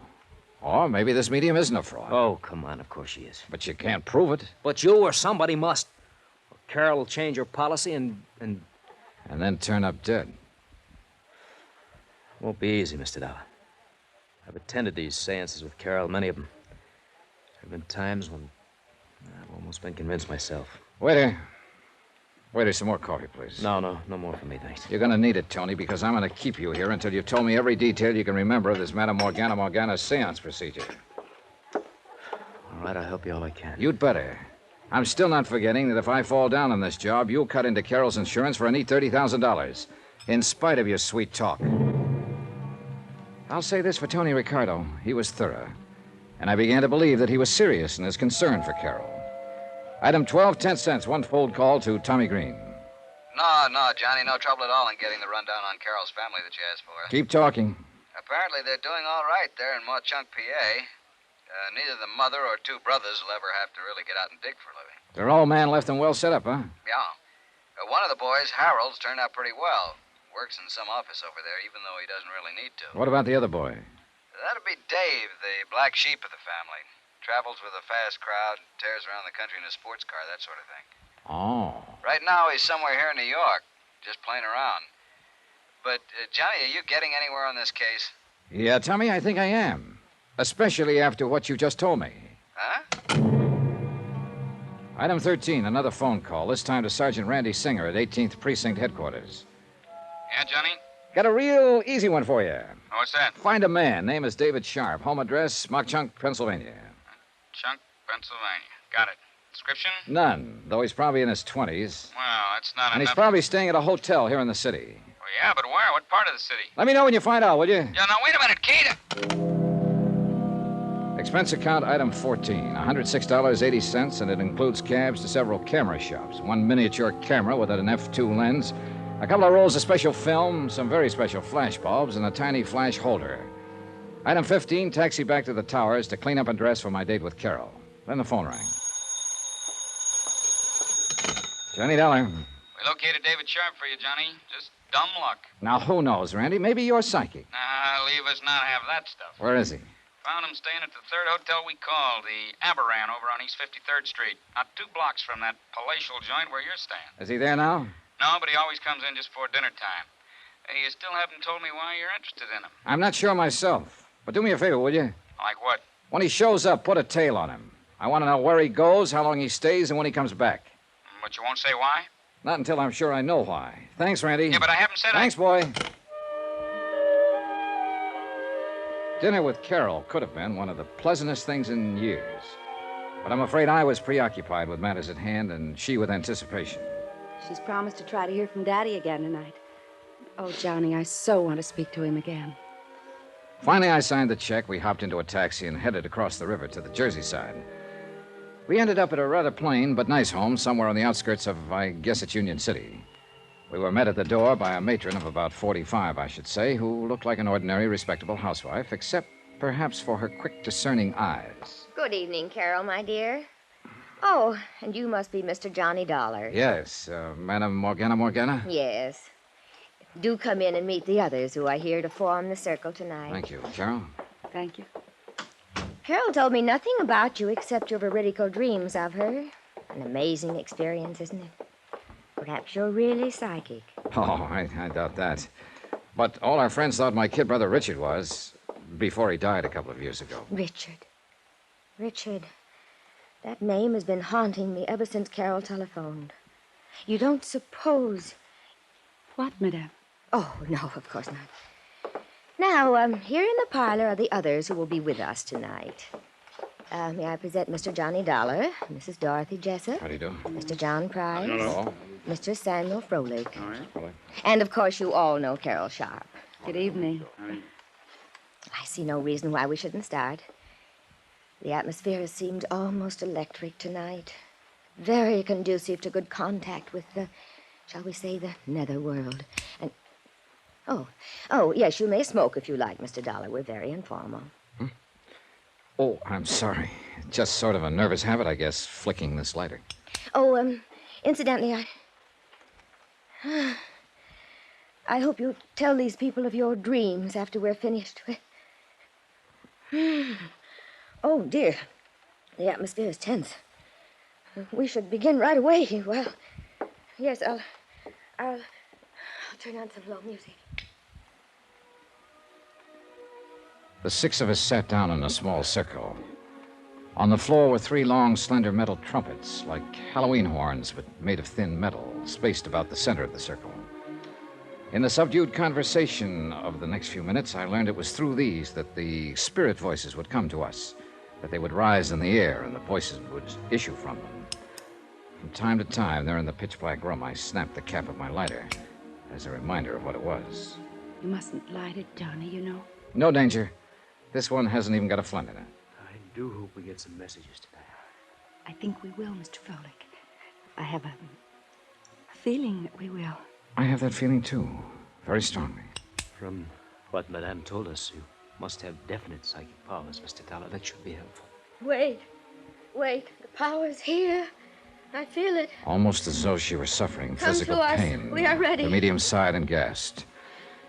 Or maybe this medium isn't a fraud. Oh, come on, of course she is. But you can't prove it. But you or somebody must. Or Carol will change her policy and... And then turn up dead. Won't be easy, Mr. Dollar. I've attended these seances with Carol, many of them. There have been times when I've almost been convinced myself. Waiter, some more coffee, please. No more for me, thanks. You're going to need it, Tony, because I'm going to keep you here until you've told me every detail you can remember of this Madame Morgana seance procedure. All right, I'll help you all I can. You'd better. I'm still not forgetting that if I fall down on this job, you'll cut into Carol's insurance for a neat $30,000, in spite of your sweet talk. I'll say this for Tony Ricardo. He was thorough, and I began to believe that he was serious in his concern for Carol. Item 12, 10 cents, one fold call to Tommy Green. No, Johnny, no trouble at all in getting the rundown on Carol's family that you asked for. Keep talking. Apparently they're doing all right there in Mauchunk, PA. Neither the mother or two brothers will ever have to really get out and dig for a living. They're all man left and well set up, huh? Yeah. One of the boys, Harold's, turned out pretty well. Works in some office over there, even though he doesn't really need to. What about the other boy? That'd be Dave, the black sheep of the family. Travels with a fast crowd, tears around the country in a sports car, that sort of thing. Oh. Right now, he's somewhere here in New York, just playing around. But, Johnny, are you getting anywhere on this case? Yeah, Tommy, I think I am. Especially after what you just told me. Huh? Item 13, another phone call, this time to Sergeant Randy Singer at 18th Precinct Headquarters. Yeah, Johnny? Got a real easy one for you. What's that? Find a man. Name is David Sharp. Home address, Mauchunk, Pennsylvania. Chunk, Pennsylvania. Got it. Description? None, though he's probably in his 20s. Well, that's not And enough. he's probably staying at a hotel here in the city. Well, yeah, but where? What part of the city? Let me know when you find out, will you? Yeah, now, wait a minute, Kate. Expense account item 14, $106.80, and it includes cabs to several camera shops. One miniature camera with an f2 lens, a couple of rolls of special film, some very special flash bulbs, and a tiny flash holder. Item 15, taxi back to the Towers to clean up and dress for my date with Carol. Then the phone rang. Johnny Dollar. We located David Sharp for you, Johnny. Just dumb luck. Now, who knows, Randy? Maybe you're psychic. Nah, leave us not have that stuff. Where is he? Found him staying at the third hotel we called, the Aberran over on East 53rd Street. Not 2 blocks from that palatial joint where you're staying. Is he there now? No, but he always comes in just before dinner time. Hey, you still haven't told me why you're interested in him. I'm not sure myself. But do me a favor, will you? Like what? When he shows up, put a tail on him. I want to know where he goes, how long he stays, and when he comes back. But you won't say why? Not until I'm sure I know why. Thanks, Randy. Yeah, but I haven't said Thanks, boy. Dinner with Carol could have been one of the pleasantest things in years. But I'm afraid I was preoccupied with matters at hand and she with anticipation. She's promised to try to hear from Daddy again tonight. Oh, Johnny, I so want to speak to him again. Finally, I signed the check. We hopped into a taxi and headed across the river to the Jersey side. We ended up at a rather plain but nice home somewhere on the outskirts of, I guess it's Union City. We were met at the door by a matron of about 45, I should say, who looked like an ordinary, respectable housewife, except perhaps for her quick, discerning eyes. Good evening, Carol, my dear. Oh, and you must be Mr. Johnny Dollar. Yes, Madam Morgana? Yes. Do come in and meet the others who are here to form the circle tonight. Thank you. Carol? Thank you. Carol told me nothing about you except your veridical dreams of her. An amazing experience, isn't it? Perhaps you're really psychic. Oh, I doubt that. But all our friends thought my kid brother Richard was, before he died a couple of years ago. Richard. Richard. That name has been haunting me ever since Carol telephoned. You don't suppose... What, Madame? Oh, no, of course not. Now, here in the parlor are the others who will be with us tonight. May I present Mr. Johnny Dollar, Mrs. Dorothy Jessup. How do you do? Mr. John Price. Hello. Mr. Samuel Froelich. All right. Hello. And, of course, you all know Carol Sharp. Good evening. I see no reason why we shouldn't start. The atmosphere has seemed almost electric tonight. Very conducive to good contact with the, shall we say, the netherworld. And, oh, yes, you may smoke if you like, Mr. Dollar. We're very informal. Oh, I'm sorry. Just sort of a nervous habit, I guess, flicking this lighter. Oh, incidentally, I hope you'll tell these people of your dreams after we're finished. Oh, dear. The atmosphere is tense. We should begin right away. Well, yes, I'll turn on some low music. The six of us sat down in a small circle. On the floor were three long, slender metal trumpets, like Halloween horns, but made of thin metal, spaced about the center of the circle. In the subdued conversation of the next few minutes, I learned it was through these that the spirit voices would come to us, that they would rise in the air and the voices would issue from them. From time to time, there in the pitch-black room, I snapped the cap of my lighter as a reminder of what it was. You mustn't light it, Johnny, you know. No danger. This one hasn't even got a flint in it. I do hope we get some messages tonight. I think we will, Mr. Froelich. I have a feeling that we will. I have that feeling, too. Very strongly. From what Madame told us, you must have definite psychic powers, Mr. Dollar. That should be helpful. Wait. The power's here. I feel it. Almost as though she were suffering Come physical to us. pain. We are ready. The medium sighed and gasped.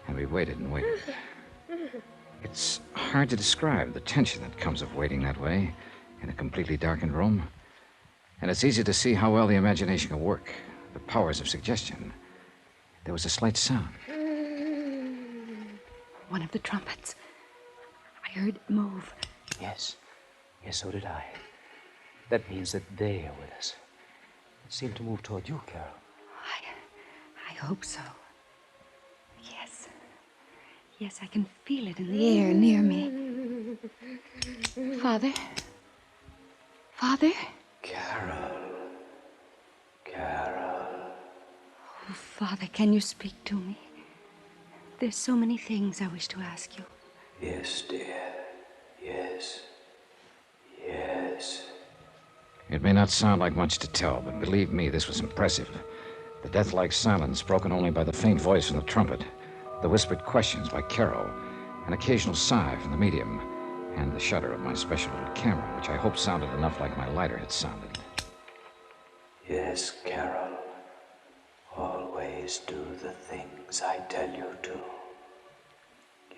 And we waited and waited. It's hard to describe the tension that comes of waiting that way in a completely darkened room. And it's easy to see how well the imagination can work, the powers of suggestion. There was a slight sound. One of the trumpets. I heard it move. Yes, so did I. That means that they are with us. It seemed to move toward you, Carol. I hope so. Yes, I can feel it in the air near me. Father? Carol. Oh, Father, can you speak to me? There's so many things I wish to ask you. Yes, dear. Yes. It may not sound like much to tell, but believe me, this was impressive. The death-like silence broken only by the faint voice from the trumpet, the whispered questions by Carol, an occasional sigh from the medium, and the shudder of my special little camera, which I hope sounded enough like my lighter had sounded. Yes, Carol. Always do the things I tell you to.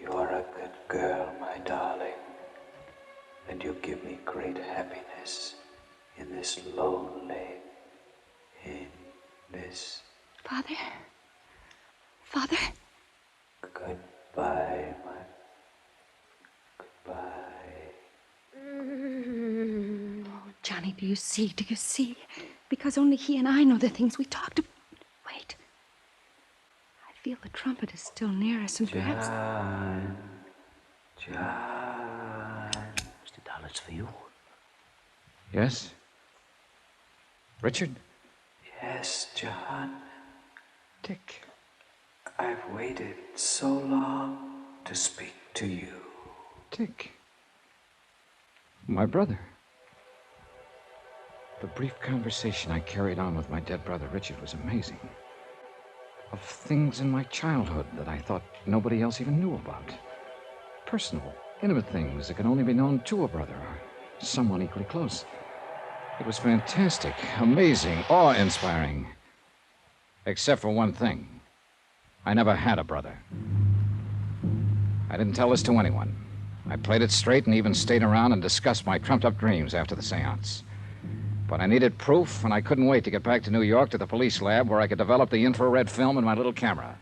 You're a good girl, my darling. And you give me great happiness in this lonely, Father? Johnny, do you see? Do you see? Because only he and I know the things we talked about. Wait. I feel the trumpet is still near us, and perhaps... John. Mr. Dollar, it's for you. Yes? Richard? Yes, John. Dick. I've waited so long to speak to you. Dick. My brother. The brief conversation I carried on with my dead brother Richard was amazing. Of things in my childhood that I thought nobody else even knew about. Personal, intimate things that can only be known to a brother or someone equally close. It was fantastic, amazing, awe-inspiring. Except for one thing. I never had a brother. I didn't tell this to anyone. I played it straight and even stayed around and discussed my trumped-up dreams after the séance. But I needed proof, and I couldn't wait to get back to New York to the police lab where I could develop the infrared film in my little camera.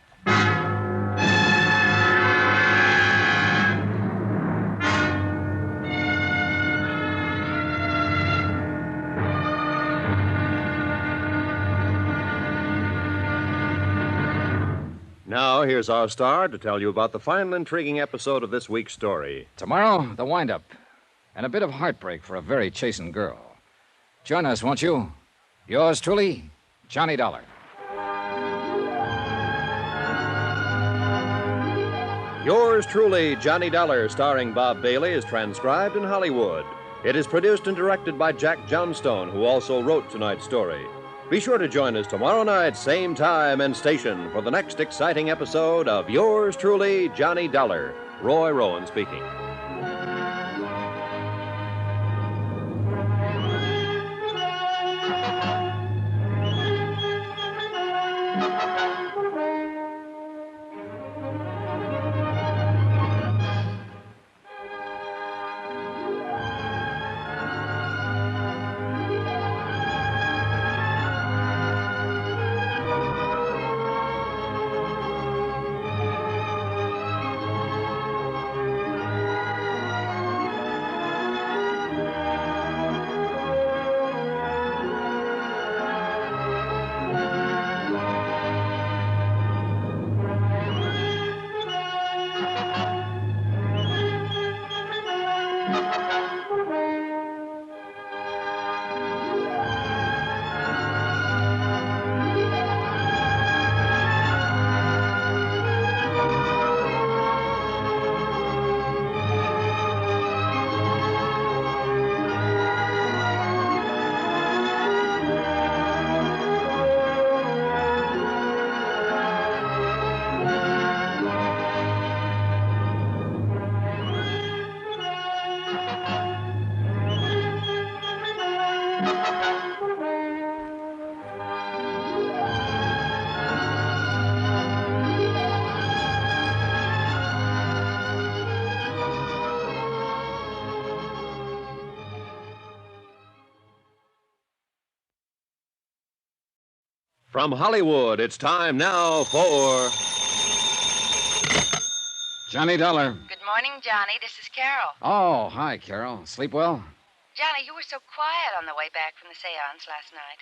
Now, here's our star to tell you about the final intriguing episode of this week's story. Tomorrow, the wind-up. And a bit of heartbreak for a very chastened girl. Join us, won't you? Yours truly, Johnny Dollar. Yours truly, Johnny Dollar, starring Bob Bailey, is transcribed in Hollywood. It is produced and directed by Jack Johnstone, who also wrote tonight's story. Be sure to join us tomorrow night, same time and station, for the next exciting episode of Yours truly, Johnny Dollar. Roy Rowan speaking. From Hollywood, it's time now for... Johnny Dollar. Good morning, Johnny. This is Carol. Oh, hi, Carol. Sleep well? Johnny, you were so quiet on the way back from the séance last night.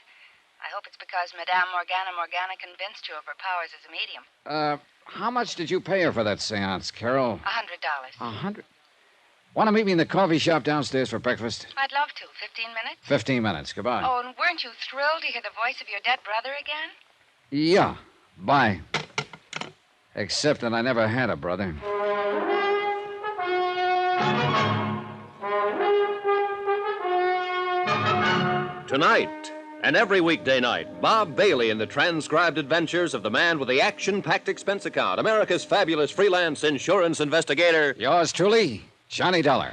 I hope it's because Madame Morgana convinced you of her powers as a medium. How much did you pay her for that séance, Carol? $100. $100? Want to meet me in the coffee shop downstairs for breakfast? I'd love to. 15 minutes? 15 minutes. Goodbye. Oh, and weren't you thrilled to hear the voice of your dead brother again? Yeah. Bye. Except that I never had a brother. Tonight, and every weekday night, Bob Bailey in the transcribed adventures of the man with the action-packed expense account, America's fabulous freelance insurance investigator. Yours truly, Johnny Dollar.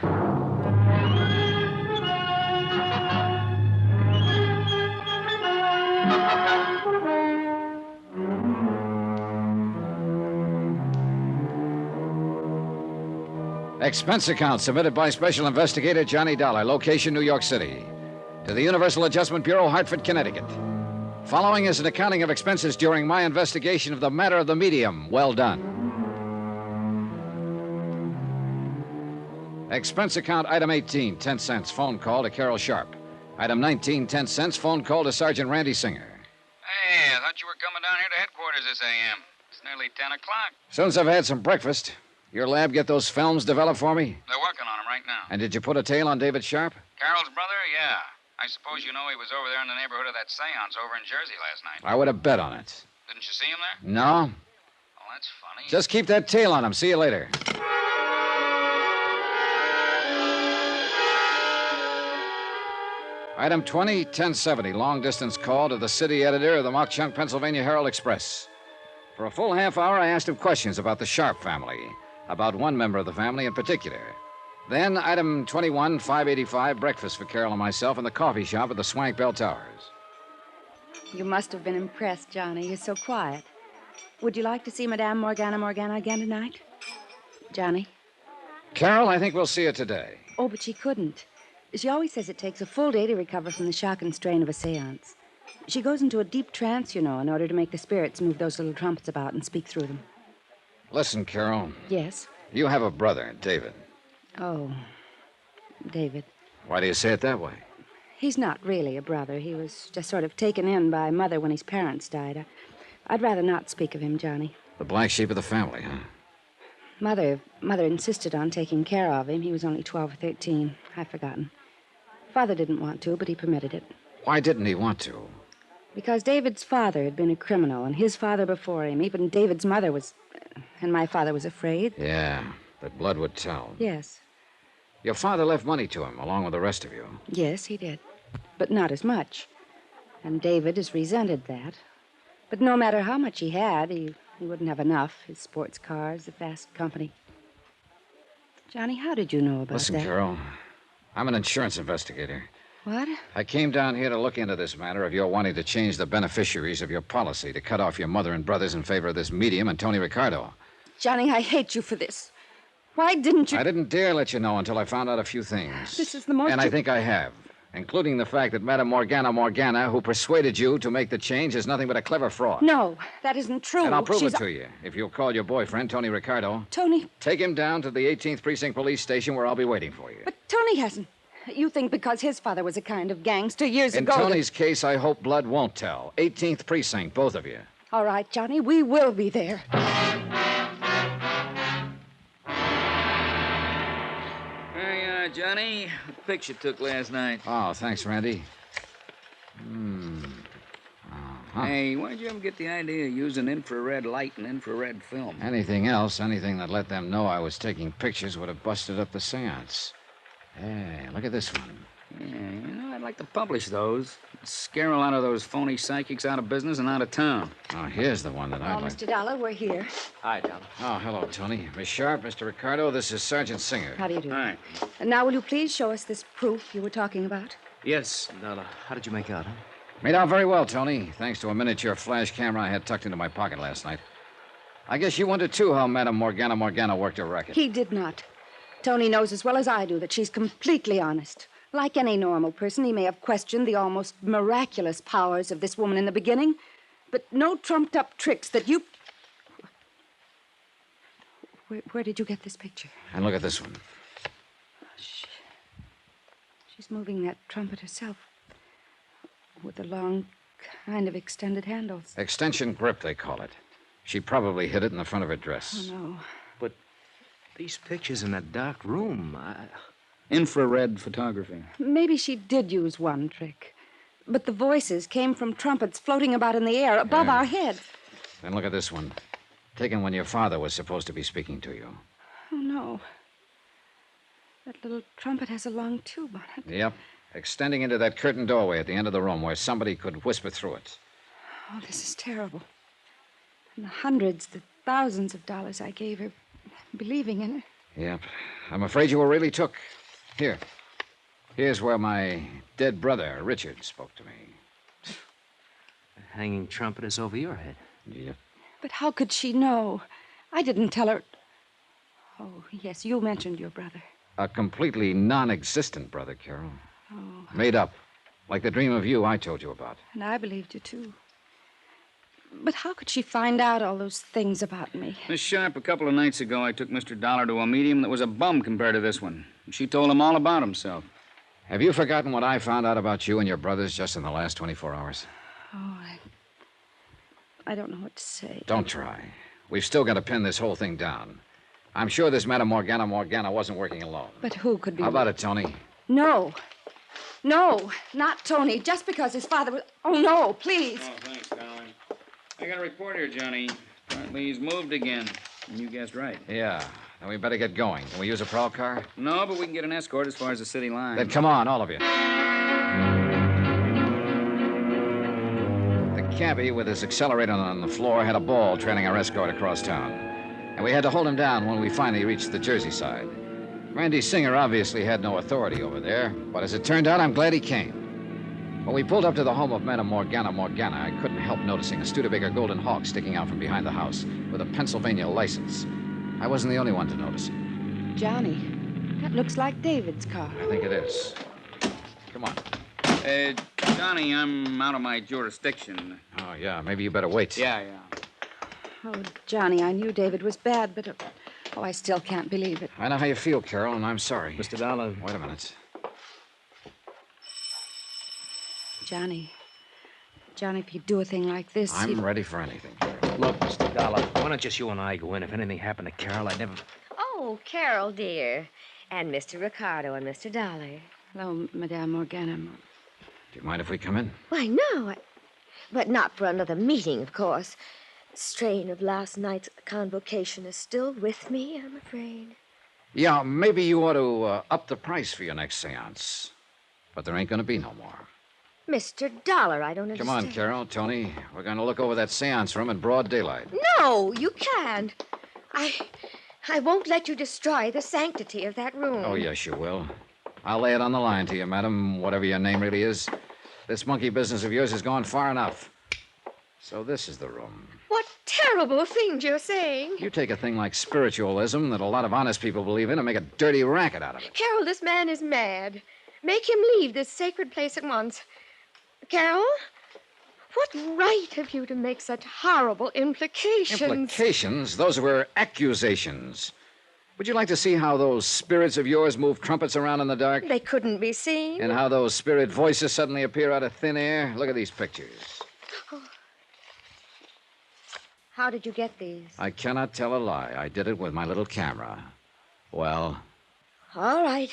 Expense account submitted by Special Investigator Johnny Dollar, location New York City. To the Universal Adjustment Bureau, Hartford, Connecticut. Following is an accounting of expenses during my investigation of the matter of the medium. Well done. Expense account item 18, 10 cents, phone call to Carol Sharp. Item 19, 10 cents, phone call to Sergeant Randy Singer. Hey, I thought you were coming down here to headquarters this a.m. It's nearly 10 o'clock. As soon as I've had some breakfast, your lab get those films developed for me? They're working on them right now. And did you put a tail on David Sharp? Carol's brother? Yeah. I suppose you know he was over there in the neighborhood of that séance over in Jersey last night. I would have bet on it. Didn't you see him there? No. Oh, that's funny. Just keep that tail on him. See you later. Item 20, 1070, long-distance call to the city editor of the Mock-Chunk, Pennsylvania Herald Express. For a full half hour, I asked him questions about the Sharp family, about one member of the family in particular. Then, item 21, 585, breakfast for Carol and myself in the coffee shop at the Swank Bell Towers. You must have been impressed, Johnny. You're so quiet. Would you like to see Madame Morgana again tonight? Johnny? Carol, I think we'll see her today. Oh, but she couldn't. She always says it takes a full day to recover from the shock and strain of a séance. She goes into a deep trance, you know, in order to make the spirits move those little trumpets about and speak through them. Listen, Carol. Yes? You have a brother, David. Oh, David. Why do you say it that way? He's not really a brother. He was just sort of taken in by Mother when his parents died. I'd rather not speak of him, Johnny. The black sheep of the family, huh? Mother insisted on taking care of him. He was only 12 or 13. I've forgotten. Father didn't want to, but he permitted it. Why didn't he want to? Because David's father had been a criminal, and his father before him. Even David's mother was... And my father was afraid. Yeah, that blood would tell. Yes. Your father left money to him, along with the rest of you. Yes, he did. But not as much. And David has resented that. But no matter how much he had, he wouldn't have enough. His sports cars, the fast company. Johnny, how did you know about Listen, that? Carol, I'm an insurance investigator. What? I came down here to look into this matter of your wanting to change the beneficiaries of your policy to cut off your mother and brothers in favor of this medium and Tony Ricardo. Johnny, I hate you for this. Why didn't you... I didn't dare let you know until I found out a few things. This is the most... And I think I have. Including the fact that Madame Morgana, who persuaded you to make the change, is nothing but a clever fraud. No, that isn't true. And I'll prove it to you. If you'll call your boyfriend, Tony Ricardo. Tony... Take him down to the 18th Precinct Police Station where I'll be waiting for you. But Tony hasn't. You think because his father was a kind of gangster years ago... In Tony's case, I hope blood won't tell. 18th Precinct, both of you. All right, Johnny, we will be there. Johnny, the picture took last night. Oh, thanks, Randy. Hey, why'd you ever get the idea of using infrared light and infrared film? Anything else, anything that let them know I was taking pictures would have busted up the séance. Hey, look at this one. Yeah, I'd like to publish those. Scare a lot of those phony psychics out of business and out of town. Oh, here's the one that I'd like... Mr. Dollar, we're here. Hi, Dollar. Oh, hello, Tony. Miss Sharp, Mr. Ricardo, this is Sergeant Singer. How do you do? Hi. And now, will you please show us this proof you were talking about? Yes, Dollar. How did you make out, huh? Made out very well, Tony, thanks to a miniature flash camera I had tucked into my pocket last night. I guess you wondered, too, how Madame Morgana worked her racket. He did not. Tony knows as well as I do that she's completely honest. Like any normal person, he may have questioned the almost miraculous powers of this woman in the beginning, but no trumped-up tricks that you... Where did you get this picture? And look at this one. She's moving that trumpet herself with the long, kind of extended handles. Extension grip, they call it. She probably hid it in the front of her dress. Oh, no. But these pictures in that dark room, Infrared photography. Maybe she did use one trick. But the voices came from trumpets floating about in the air above our heads. Then look at this one. Taken when your father was supposed to be speaking to you. Oh, no. That little trumpet has a long tube on it. Yep. Extending into that curtained doorway at the end of the room where somebody could whisper through it. Oh, this is terrible. And the hundreds, the thousands of dollars I gave her, believing in her. Yep. I'm afraid you were really took. Here. Here's where my dead brother, Richard, spoke to me. The hanging trumpet is over your head. Yep. But how could she know? I didn't tell her. Oh, yes, you mentioned your brother. A completely non-existent brother, Carol. Oh. Made up. Like the dream of you I told you about. And I believed you, too. But how could she find out all those things about me? Miss Sharp, a couple of nights ago, I took Mr. Dollar to a medium that was a bum compared to this one. She told him all about himself. Have you forgotten what I found out about you and your brothers just in the last 24 hours? Oh, I don't know what to say. Don't try. We've still got to pin this whole thing down. I'm sure this Madame Morgana wasn't working alone. But who could be... How about it, Tony? No. No, not Tony. Just because his father was... Oh, no, please. Oh, thanks, Caroline. I got a report here, Johnny. Apparently he's moved again. And you guessed right. Yeah. Then we better get going. Can we use a prowl car? No, but we can get an escort as far as the city line. Then come on, all of you. The cabbie, with his accelerator on the floor, had a ball trailing our escort across town. And we had to hold him down when we finally reached the Jersey side. Randy Singer obviously had no authority over there, but as it turned out, I'm glad he came. When we pulled up to the home of Madame Morgana, I couldn't help noticing a Studebaker Golden Hawk sticking out from behind the house with a Pennsylvania license. I wasn't the only one to notice it. Johnny, that looks like David's car. I think it is. Come on. Johnny, I'm out of my jurisdiction. Oh, yeah, maybe you better wait. Yeah. Oh, Johnny, I knew David was bad, but... Oh, I still can't believe it. I know how you feel, Carol, and I'm sorry. Mr. Dollar. Wait a minute. Johnny, if you do a thing like this... I'm ready for anything. Look, Mr. Dollar, why don't just you and I go in? If anything happened to Carol, I'd never... Oh, Carol, dear. And Mr. Ricardo and Mr. Dollar. Hello, Madame Morgana. Do you mind if we come in? Why, no. But not for another meeting, of course. The strain of last night's convocation is still with me, I'm afraid. Yeah, maybe you ought to up the price for your next séance. But there ain't going to be no more. Mr. Dollar, I don't understand. Come on, Carol, Tony. We're going to look over that séance room in broad daylight. No, you can't. I won't let you destroy the sanctity of that room. Oh, yes, you will. I'll lay it on the line to you, madam, whatever your name really is. This monkey business of yours has gone far enough. So this is the room. What terrible things you're saying. You take a thing like spiritualism that a lot of honest people believe in and make a dirty racket out of it. Carol, this man is mad. Make him leave this sacred place at once. Carol, what right have you to make such horrible implications? Implications? Those were accusations. Would you like to see how those spirits of yours move trumpets around in the dark? They couldn't be seen. And how those spirit voices suddenly appear out of thin air? Look at these pictures. Oh. How did you get these? I cannot tell a lie. I did it with my little camera. Well? All right,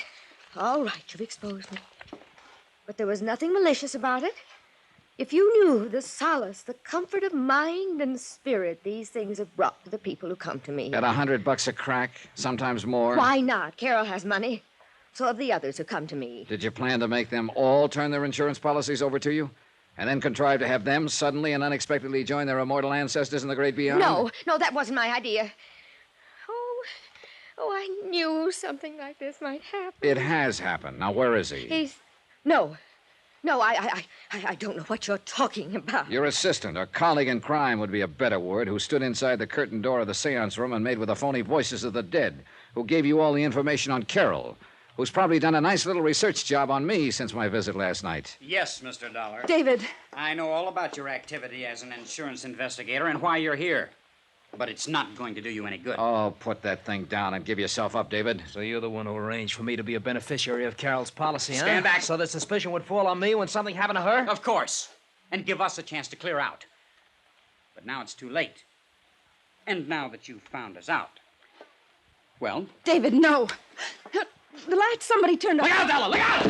you've exposed me. But there was nothing malicious about it. If you knew the solace, the comfort of mind and spirit these things have brought to the people who come to me. At $100 a crack, sometimes more. Why not? Carol has money. So have the others who come to me. Did you plan to make them all turn their insurance policies over to you? And then contrive to have them suddenly and unexpectedly join their immortal ancestors in the great beyond? No, that wasn't my idea. Oh, I knew something like this might happen. It has happened. Now, where is he? No, I don't know what you're talking about. Your assistant, or colleague in crime would be a better word, who stood inside the curtained door of the séance room and made with the phony voices of the dead, who gave you all the information on Carol, who's probably done a nice little research job on me since my visit last night. Yes, Mr. Dollar. David. I know all about your activity as an insurance investigator and why you're here. But it's not going to do you any good. Oh, put that thing down and give yourself up, David. So you're the one who arranged for me to be a beneficiary of Carol's policy, huh? Stand back. So that suspicion would fall on me when something happened to her? Of course. And give us a chance to clear out. But now it's too late. And now that you've found us out. Well? David, no. The light somebody turned on. Look out, Della! Look out!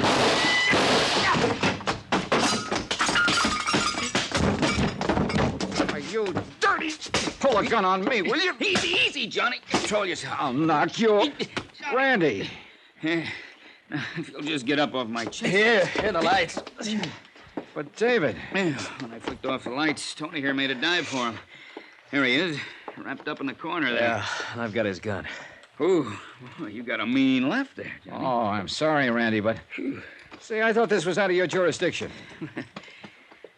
Are you dirty? Pull a gun on me, will you? Easy, Johnny. Control yourself. I'll knock you. Randy. If you'll just get up off my chest. Here, the lights. But, David. When I flicked off the lights, Tony here made a dive for him. Here he is, wrapped up in the corner there. Yeah, I've got his gun. Ooh, you got a mean left there, Johnny. Oh, I'm sorry, Randy, but... See, I thought this was out of your jurisdiction.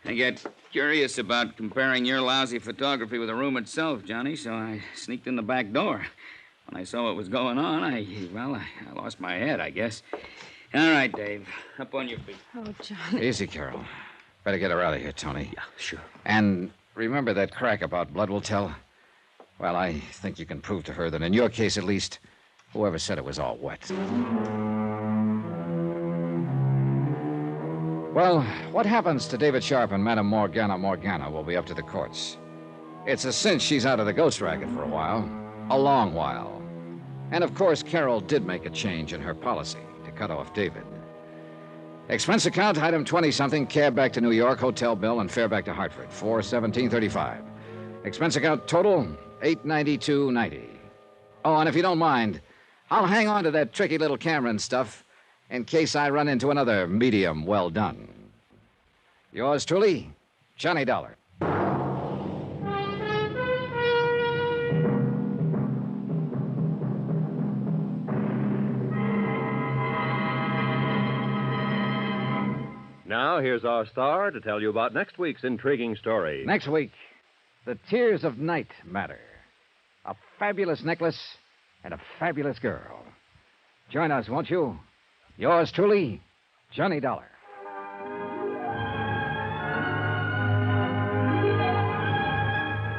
I got curious about comparing your lousy photography with the room itself, Johnny, so I sneaked in the back door. When I saw what was going on, I lost my head, I guess. All right, Dave, up on your feet. Oh, Johnny. Easy, Carol. Better get her out of here, Tony. Yeah, sure. And remember that crack about blood will tell? Well, I think you can prove to her that in your case, at least, whoever said it was all wet. Well, what happens to David Sharp and Madame Morgana will be up to the courts. It's a cinch she's out of the ghost racket for a while. A long while. And of course, Carol did make a change in her policy to cut off David. Expense account, item 20-something, cab back to New York, hotel bill, and fare back to Hartford, $417.35. Expense account total, $892.90. Oh, and if you don't mind, I'll hang on to that tricky little camera and stuff in case I run into another medium well done. Yours truly, Johnny Dollar. Now, here's our star to tell you about next week's intriguing story. Next week, the tears of night matter. A fabulous necklace and a fabulous girl. Join us, won't you? Yours truly, Johnny Dollar.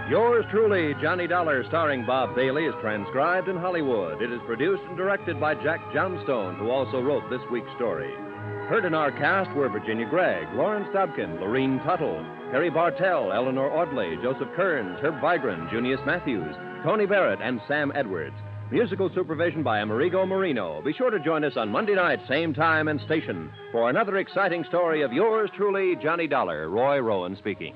Yours truly, Johnny Dollar, starring Bob Bailey, is transcribed in Hollywood. It is produced and directed by Jack Johnstone, who also wrote this week's story. Heard in our cast were Virginia Gregg, Lawrence Dobkin, Lorene Tuttle, Harry Bartell, Eleanor Audley, Joseph Kearns, Herb Vigran, Junius Matthews, Tony Barrett, and Sam Edwards. Musical supervision by Amerigo Marino. Be sure to join us on Monday night, same time and station, for another exciting story of yours truly, Johnny Dollar. Roy Rowan speaking.